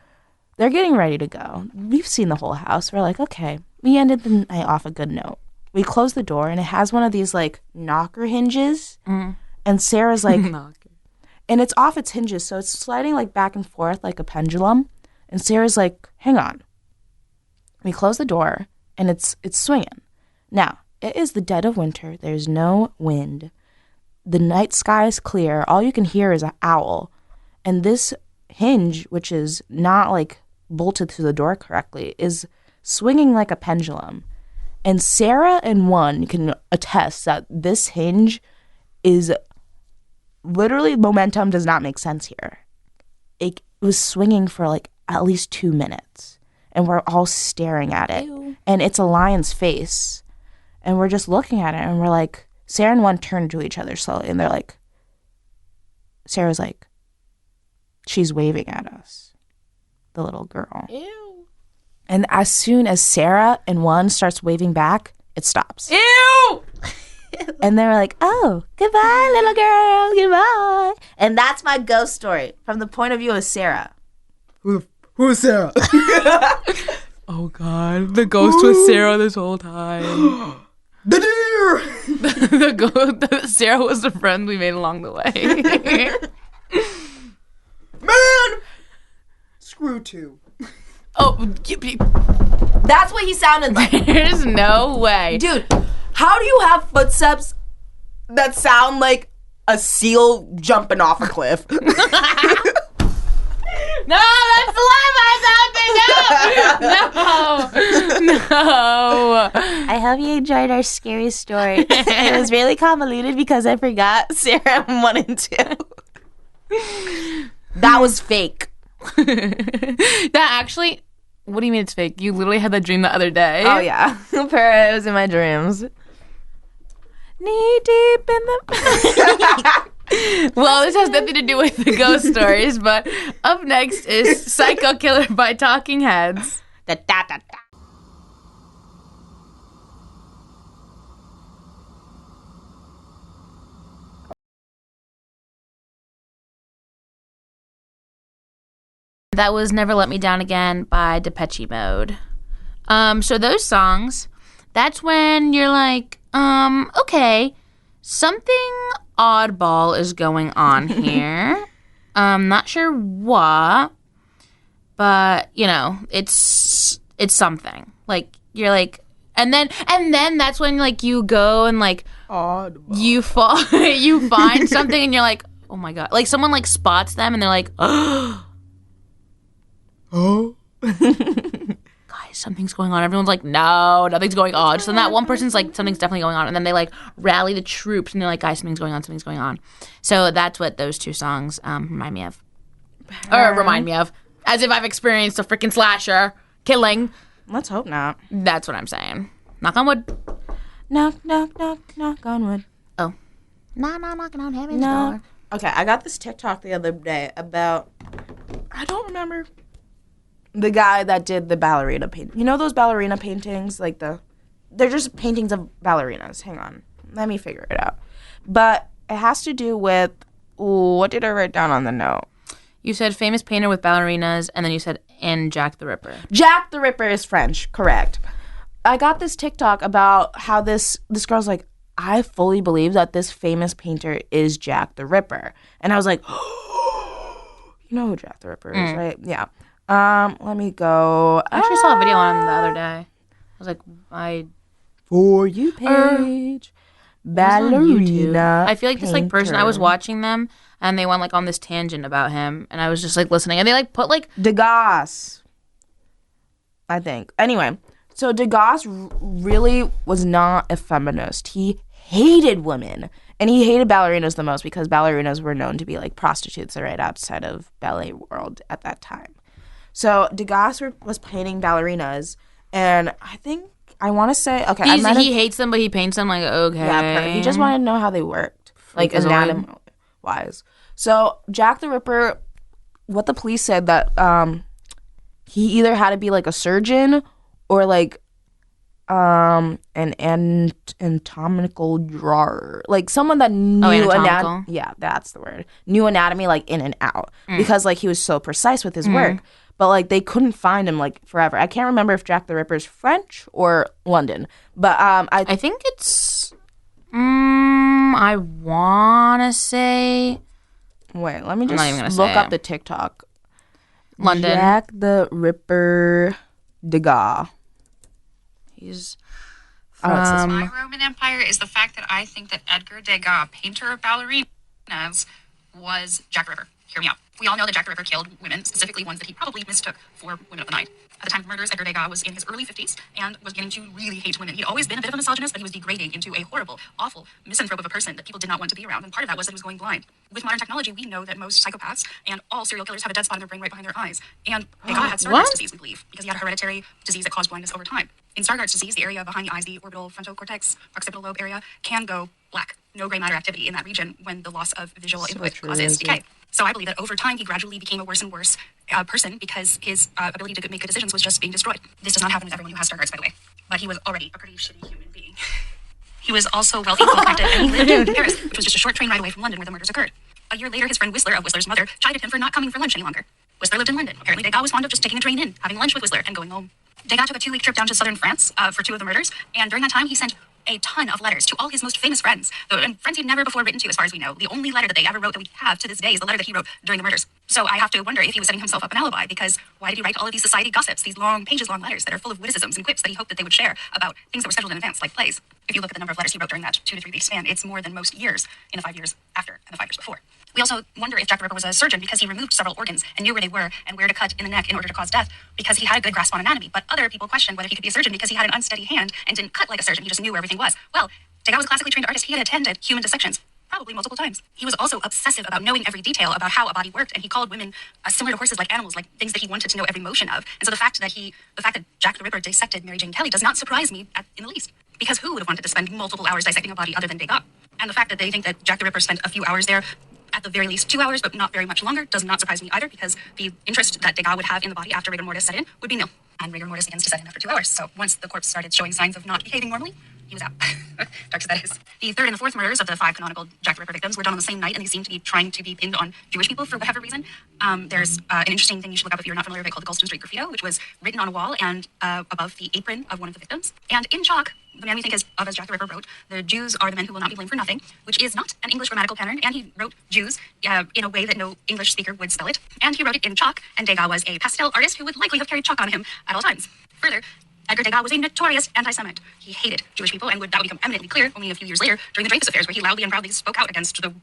Speaker 1: they're getting ready to go. We've seen the whole house. We're like, okay, we ended the night off a good note. We close the door, and it has one of these like knocker hinges. And Sarah's like, and it's off its hinges, so it's sliding like back and forth like a pendulum. And Sarah's like, hang on. We close the door, and it's swinging. Now, it is the dead of winter. There's no wind. The night sky is clear. All you can hear is an owl. And this hinge, which is not like bolted to the door correctly, is swinging like a pendulum. And Sarah and 1 can attest that this hinge is literally, momentum does not make sense here. It was swinging for like at least 2 minutes, and we're all staring at it. Ew. And it's a lion's face, and we're just looking at it, and we're like, Sarah and 1 turn to each other slowly, and they're like, Sarah's like, she's waving at us, the little girl.
Speaker 2: Ew.
Speaker 1: And as soon as Sarah and 1 starts waving back, it stops.
Speaker 2: Ew!
Speaker 1: And they're like, oh, goodbye, little girl, goodbye. And that's my ghost story from the point of view of Sarah. Who's Sarah?
Speaker 2: Oh, God. The ghost was Sarah this whole time.
Speaker 1: The deer!
Speaker 2: Sarah was the friend we made along the way.
Speaker 1: Man! Screw 2.
Speaker 2: Oh,
Speaker 1: that's what he sounded like.
Speaker 2: There's no way.
Speaker 1: Dude, how do you have footsteps that sound like a seal jumping off a cliff?
Speaker 2: No, that's the line I sounded. No.
Speaker 1: I hope you enjoyed our scary story. It was really convoluted because I forgot Sarah 1 and 2. That was fake.
Speaker 2: That actually, what do you mean it's fake? You literally had that dream the other day.
Speaker 1: Oh yeah, it was in my dreams. Knee deep in the.
Speaker 2: Well, this has nothing to do with the ghost stories, but up next is Psycho Killer by Talking Heads.
Speaker 1: Da, da, da, da.
Speaker 2: That was Never Let Me Down Again by Depeche Mode. So those songs, that's when you're like, okay, something oddball is going on here. Not sure what, but you know, it's something. Like you're like, and then that's when like you go and like oddball. You find something and you're like, oh my God, like someone like spots them and they're like, oh. Guys, something's going on. Everyone's like, no, nothing's going on. So then that one person's like, something's definitely going on. And then they like rally the troops and they're like, guys, something's going on. So that's what those two songs remind me of. Or remind me of. As if I've experienced a freaking slasher killing.
Speaker 1: Let's hope not.
Speaker 2: That's what I'm saying. Knock on wood.
Speaker 1: Knock, knock, knock, knock on wood.
Speaker 2: Oh. Knocking on heaven's door.
Speaker 1: Okay, I got this TikTok the other day about, I don't remember the guy that did the ballerina paint. You know those ballerina paintings? Like they're just paintings of ballerinas. Hang on. Let me figure it out. But it has to do with, what did I write down on the note?
Speaker 2: You said famous painter with ballerinas, and then you said, and Jack the Ripper.
Speaker 1: Jack the Ripper is French, correct. I got this TikTok about how this girl's like, I fully believe that this famous painter is Jack the Ripper. And I was like, you know who Jack the Ripper is, right? Yeah. Let me go.
Speaker 2: I actually saw a video on him the other day. I was like,
Speaker 1: For You page. Ballerina.
Speaker 2: I feel like this like person, I was watching them, and they went like on this tangent about him, and I was just like listening, and they like put like
Speaker 1: Degas, I think. Anyway, so Degas really was not a feminist. He hated women, and he hated ballerinas the most because ballerinas were known to be like prostitutes right outside of ballet world at that time. So Degas was painting ballerinas, and I want to say, okay.
Speaker 2: He hates them, but he paints them like, okay.
Speaker 1: Yeah, he just wanted to know how they worked, like anatomy-wise. So Jack the Ripper, what the police said that he either had to be like a surgeon or like an anatomical drawer, like someone that knew anatomy. Yeah, that's the word. Knew anatomy like in and out because like he was so precise with his work. But, like, they couldn't find him, like, forever. I can't remember if Jack the Ripper's French or London. But
Speaker 2: I think it's... I want to say...
Speaker 1: Wait, let me just look up the TikTok.
Speaker 2: London.
Speaker 1: Jack the Ripper Degas.
Speaker 2: He's
Speaker 3: from... My Roman Empire is the fact that I think that Edgar Degas, painter of ballerinas, was Jack the Ripper. Hear me out. We all know that Jack the Ripper killed women, specifically ones that he probably mistook for women of the night. At the time of murders, Edgar Degas was in his early 50s and was beginning to really hate women. He'd always been a bit of a misogynist, but he was degrading into a horrible, awful misanthrope of a person that people did not want to be around. And part of that was that he was going blind. With modern technology, we know that most psychopaths and all serial killers have a dead spot in their brain right behind their eyes. And Degas had Stargardt's disease, we believe, because he had a hereditary disease that caused blindness over time. In Stargardt's disease, the area behind the eyes, the orbital frontal cortex, occipital lobe area, can go black. No gray matter activity in that region when the loss of visual input causes decay. So I believe that over time, he gradually became a worse and worse person because his ability to make good decisions was just being destroyed. This does not happen with everyone who has Stargardt's, by the way. But he was already a pretty shitty human being. He was also wealthy and connected, and he lived in Paris, which was just a short train ride away from London where the murders occurred. A year later, his friend Whistler of Whistler's mother chided him for not coming for lunch any longer. Whistler lived in London. Apparently, Degas was fond of just taking a train in, having lunch with Whistler, and going home. Degas took a 2-week trip down to southern France for 2 of the murders, and during that time, he sent a ton of letters to all his most famous friends, and friends he'd never before written to, as far as we know. The only letter that they ever wrote that we have to this day is the letter that he wrote during the murders. So I have to wonder if he was setting himself up an alibi, because why did he write all of these society gossips, these long, pages-long letters that are full of witticisms and quips that he hoped that they would share about things that were scheduled in advance, like plays? If you look at the number of letters he wrote during that 2 to 3 week span, it's more than most years in the 5 years after and the 5 years before. We also wonder if Jack the Ripper was a surgeon because he removed several organs and knew where they were and where to cut in the neck in order to cause death, because he had a good grasp on anatomy. But other people questioned whether he could be a surgeon because he had an unsteady hand and didn't cut like a surgeon. He just knew where everything was. Well, Degas was a classically trained artist. He had attended human dissections, probably multiple times. He was also obsessive about knowing every detail about how a body worked, and he called women similar to horses, like animals, like things that he wanted to know every motion of. And so the fact that Jack the Ripper dissected Mary Jane Kelly does not surprise me in the least, because who would have wanted to spend multiple hours dissecting a body other than Degas? And the fact that they think that Jack the Ripper spent a few hours there, at the very least 2 hours, but not very much longer, does not surprise me either, because the interest that Degas would have in the body after rigor mortis set in would be nil. And rigor mortis begins to set in after 2 hours. So once the corpse started showing signs of not behaving normally, he was out. Dark as that is. The third and the fourth murders of the 5 canonical Jack the Ripper victims were done on the same night, and they seem to be trying to be pinned on Jewish people for whatever reason. There's an interesting thing you should look up if you're not familiar with it, called the Gulston Street Graffito, which was written on a wall and above the apron of one of the victims. And in chalk, the man we think of as Jack the Ripper wrote, "The Jews are the men who will not be blamed for nothing," which is not an English grammatical pattern, and he wrote Jews in a way that no English speaker would spell it. And he wrote it in chalk, and Degas was a pastel artist who would likely have carried chalk on him at all times. Further, Edgar Degas was a notorious anti-Semite. He hated Jewish people, and that would become eminently clear only a few years later during the Dreyfus affairs, where he loudly and proudly spoke out against the...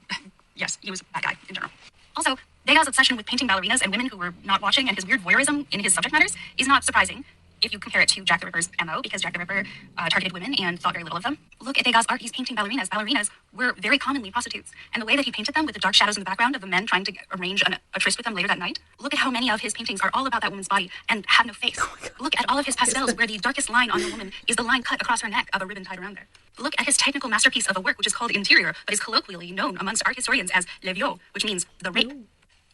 Speaker 3: Yes, he was a bad guy in general. Also, Degas' obsession with painting ballerinas and women who were not watching, and his weird voyeurism in his subject matters, is not surprising if you compare it to Jack the Ripper's MO, because Jack the Ripper targeted women and thought very little of them. Look at Degas' art. He's painting ballerinas. Ballerinas were very commonly prostitutes. And the way that he painted them, with the dark shadows in the background of the men trying to arrange a tryst with them later that night, look at how many of his paintings are all about that woman's body and have no face. Look at all of his pastels, where the darkest line on the woman is the line cut across her neck of a ribbon tied around there. Look at his technical masterpiece of a work which is called Interior, but is colloquially known amongst art historians as Le Viol, which means the rape.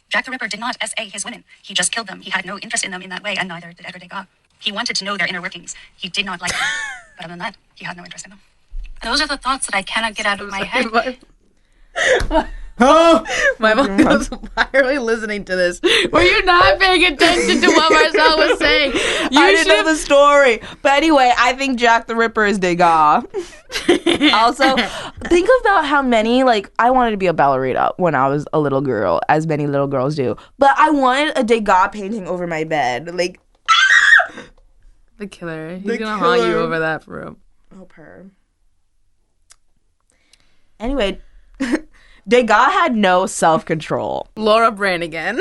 Speaker 3: Jack the Ripper did not SA his women. He just killed them. He had no interest in them in that way, and neither did Edgar Degas. He wanted to know their inner workings. He did not like them. But other than that, he had no interest in them. Those are the thoughts that I cannot get out of my head.
Speaker 2: My mom goes, why are we listening to this? Were you not paying attention to what Marcel was saying?
Speaker 1: I didn't know the story. But anyway, I think Jack the Ripper is Degas. Also, think about how many, like, I wanted to be a ballerina when I was a little girl, as many little girls do. But I wanted a Degas painting over my bed. Like,
Speaker 2: the killer. He's gonna haunt you over that room.
Speaker 1: Oh, purr. Anyway, Degas had no self-control.
Speaker 2: Laura Branigan.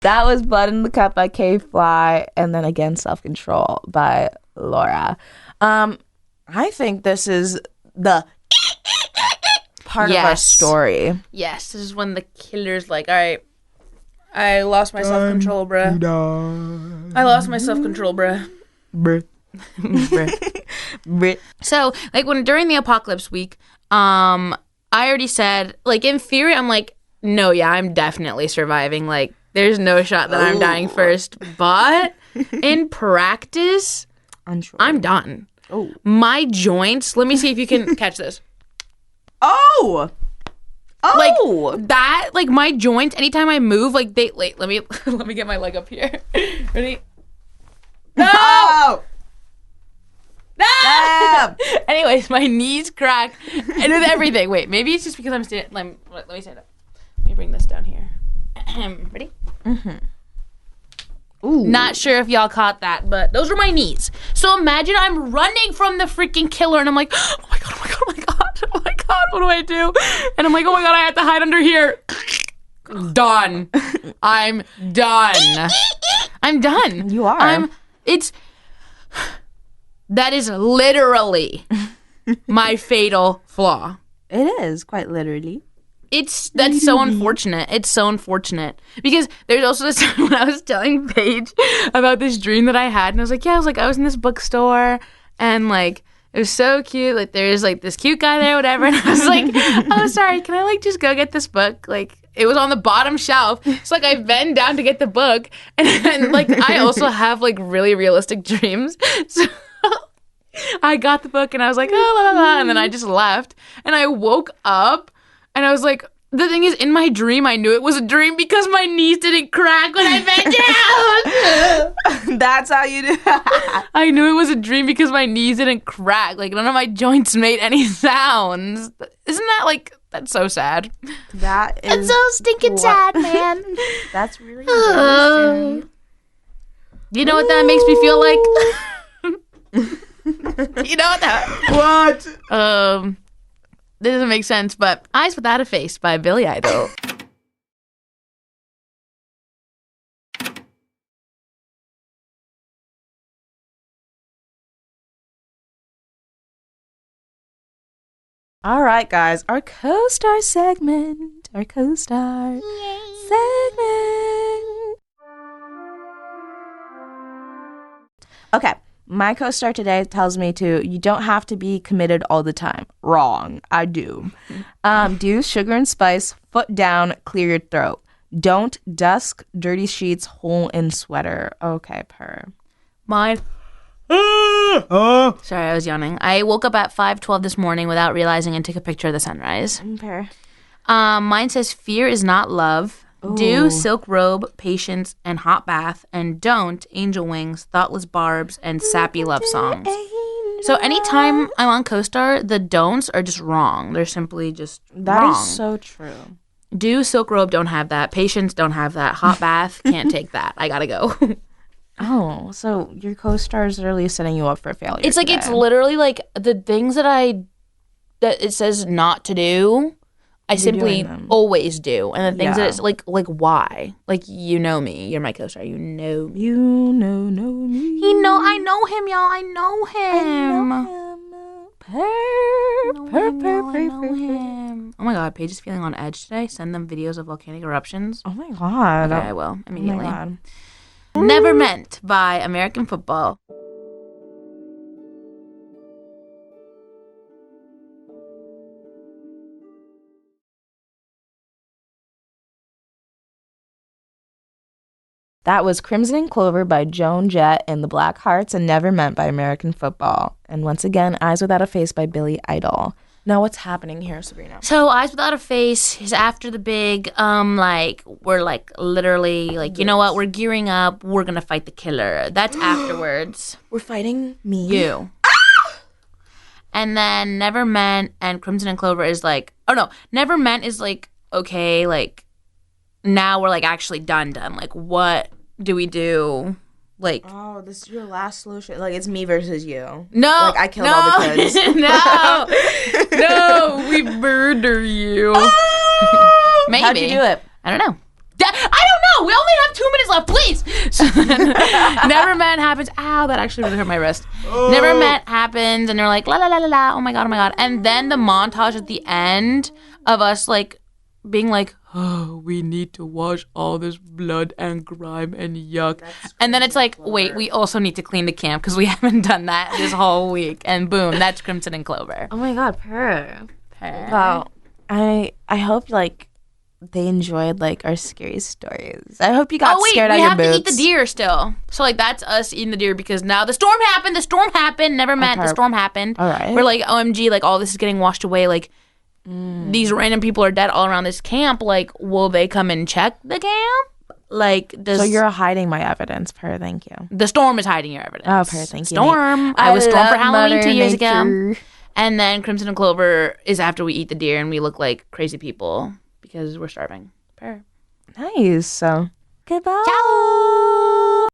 Speaker 1: That was Blood in the Cup by K.Flay, and then again Self-Control by Laura. I think this is the part of our story.
Speaker 2: Yes, this is when the killer's like, all right, I lost my self-control, bruh. I lost my self-control, bruh. So, like, during the apocalypse week, I already said, like, in theory, I'm like, no, yeah, I'm definitely surviving. Like, there's no shot that I'm dying first. But in practice, I'm done. Oh. My joints, let me see if you can catch this.
Speaker 1: Oh!
Speaker 2: Like that, like my joints, anytime I move, like let me get my leg up here. Ready? No!
Speaker 1: Oh!
Speaker 2: No! Anyways, my knees crack and with everything. Wait, maybe it's just because I'm standing. Let me stand up. Let me bring this down here. Ready? Mm-hmm. Ooh. Not sure if y'all caught that, but those were my knees. So imagine I'm running from the freaking killer and I'm like, oh my god, oh my god, oh my god, oh my god, what do I do? And I'm like, oh my god, I have to hide under here. Done. I'm done. I'm done.
Speaker 1: You are.
Speaker 2: That is literally my fatal flaw.
Speaker 1: It is, quite literally.
Speaker 2: That's so unfortunate. It's so unfortunate. Because there's also this time when I was telling Paige about this dream that I had, and I was like, I was in this bookstore, and like, it was so cute. Like, there's like this cute guy there, whatever. And I was like, oh, sorry, can I like just go get this book? Like, it was on the bottom shelf. So like, I bend down to get the book, and like, I also have like really realistic dreams. So I got the book, and I was like, oh, la la la, and then I just left, and I woke up. And I was like, the thing is, in my dream, I knew it was a dream because my knees didn't crack when I bent down.
Speaker 1: That's how you do it.
Speaker 2: I knew it was a dream because my knees didn't crack. Like, none of my joints made any sounds. Isn't that, like, that's so sad.
Speaker 1: That's
Speaker 2: so stinking sad, man.
Speaker 1: That's really embarrassing.
Speaker 2: You know what that makes me feel like? You know what that...
Speaker 1: What?
Speaker 2: This doesn't make sense, but Eyes Without a Face by Billy Idol.
Speaker 1: All right, guys, our co-star segment. Segment. Okay. My co-star today tells me you don't have to be committed all the time. Wrong. I do. Do sugar and spice, foot down, clear your throat. Don't dusk, dirty sheets, hole in sweater. Okay, purr.
Speaker 2: Mine. Sorry, I was yawning. I woke up at 5:12 this morning without realizing and took a picture of the sunrise.
Speaker 1: Purr.
Speaker 2: Mine says fear is not love.
Speaker 1: Ooh.
Speaker 2: Do silk robe, patience, and hot bath, and don't angel wings, thoughtless barbs, and sappy love songs. So anytime I'm on CoStar, the don'ts are just wrong. They're simply just wrong.
Speaker 1: That is so true.
Speaker 2: Do silk robe, don't have that. Patience, don't have that. Hot bath, can't take that. I gotta go.
Speaker 1: Oh, so your co-star is literally setting you up for failure.
Speaker 2: It's like
Speaker 1: today.
Speaker 2: It's literally like the things that it says not to do. I simply always do. And the things that it's like why? Like, you know me. You're my co-star. You know me.
Speaker 1: You know me.
Speaker 2: I know him, y'all. I know him. I know him. Oh my god, Paige is feeling on edge today. Send them videos of volcanic eruptions.
Speaker 1: Oh my god.
Speaker 2: Okay, I will. Immediately.
Speaker 1: Oh my god.
Speaker 2: Never Meant by American Football.
Speaker 1: That was Crimson and Clover by Joan, Jett, and the Blackhearts, and Never Meant by American Football. And once again, Eyes Without a Face by Billy Idol. Now, what's happening here, Sabrina?
Speaker 2: So, Eyes Without a Face is after the big, we're, literally, you know what? We're gearing up. We're going to fight the killer. That's afterwards.
Speaker 1: We're fighting me?
Speaker 2: You. And then Never Meant and Crimson and Clover is Never Meant is, okay, now we're, actually done. What do we do?
Speaker 1: Oh, this is your last solution. It's me versus you.
Speaker 2: No.
Speaker 1: I killed all the kids.
Speaker 2: No, we murder you. Maybe.
Speaker 1: How'd you do it?
Speaker 2: I don't know. I don't know. We only have 2 minutes left, please. So then, Never Meant happens. Ow, that actually really hurt my wrist. Never Meant happens, and they're like, la la la la la. Oh my god, oh my god. And then the montage at the end of us being like, oh, we need to wash all this blood and grime and yuck. And then it's wait, we also need to clean the camp because we haven't done that this whole week. And boom, that's Crimson and Clover.
Speaker 1: Oh my god, purr. Well, I hope they enjoyed our scary stories. I hope you got scared out of your boots.
Speaker 2: We have to eat the deer still. So that's us eating the deer because now the storm happened. The storm happened. Never Meant. The storm happened.
Speaker 1: All right.
Speaker 2: We're OMG, all this is getting washed away. These random people are dead all around this camp. Will they come and check the camp?
Speaker 1: So you're hiding my evidence, Per. Thank you.
Speaker 2: The storm is hiding your evidence.
Speaker 1: Oh, Per, thank you.
Speaker 2: Storm. I was Storm for Halloween 2 years ago.
Speaker 1: Nature.
Speaker 2: And then Crimson and Clover is after we eat the deer and we look like crazy people because we're starving. Per.
Speaker 1: Nice. So, goodbye.
Speaker 2: Ciao.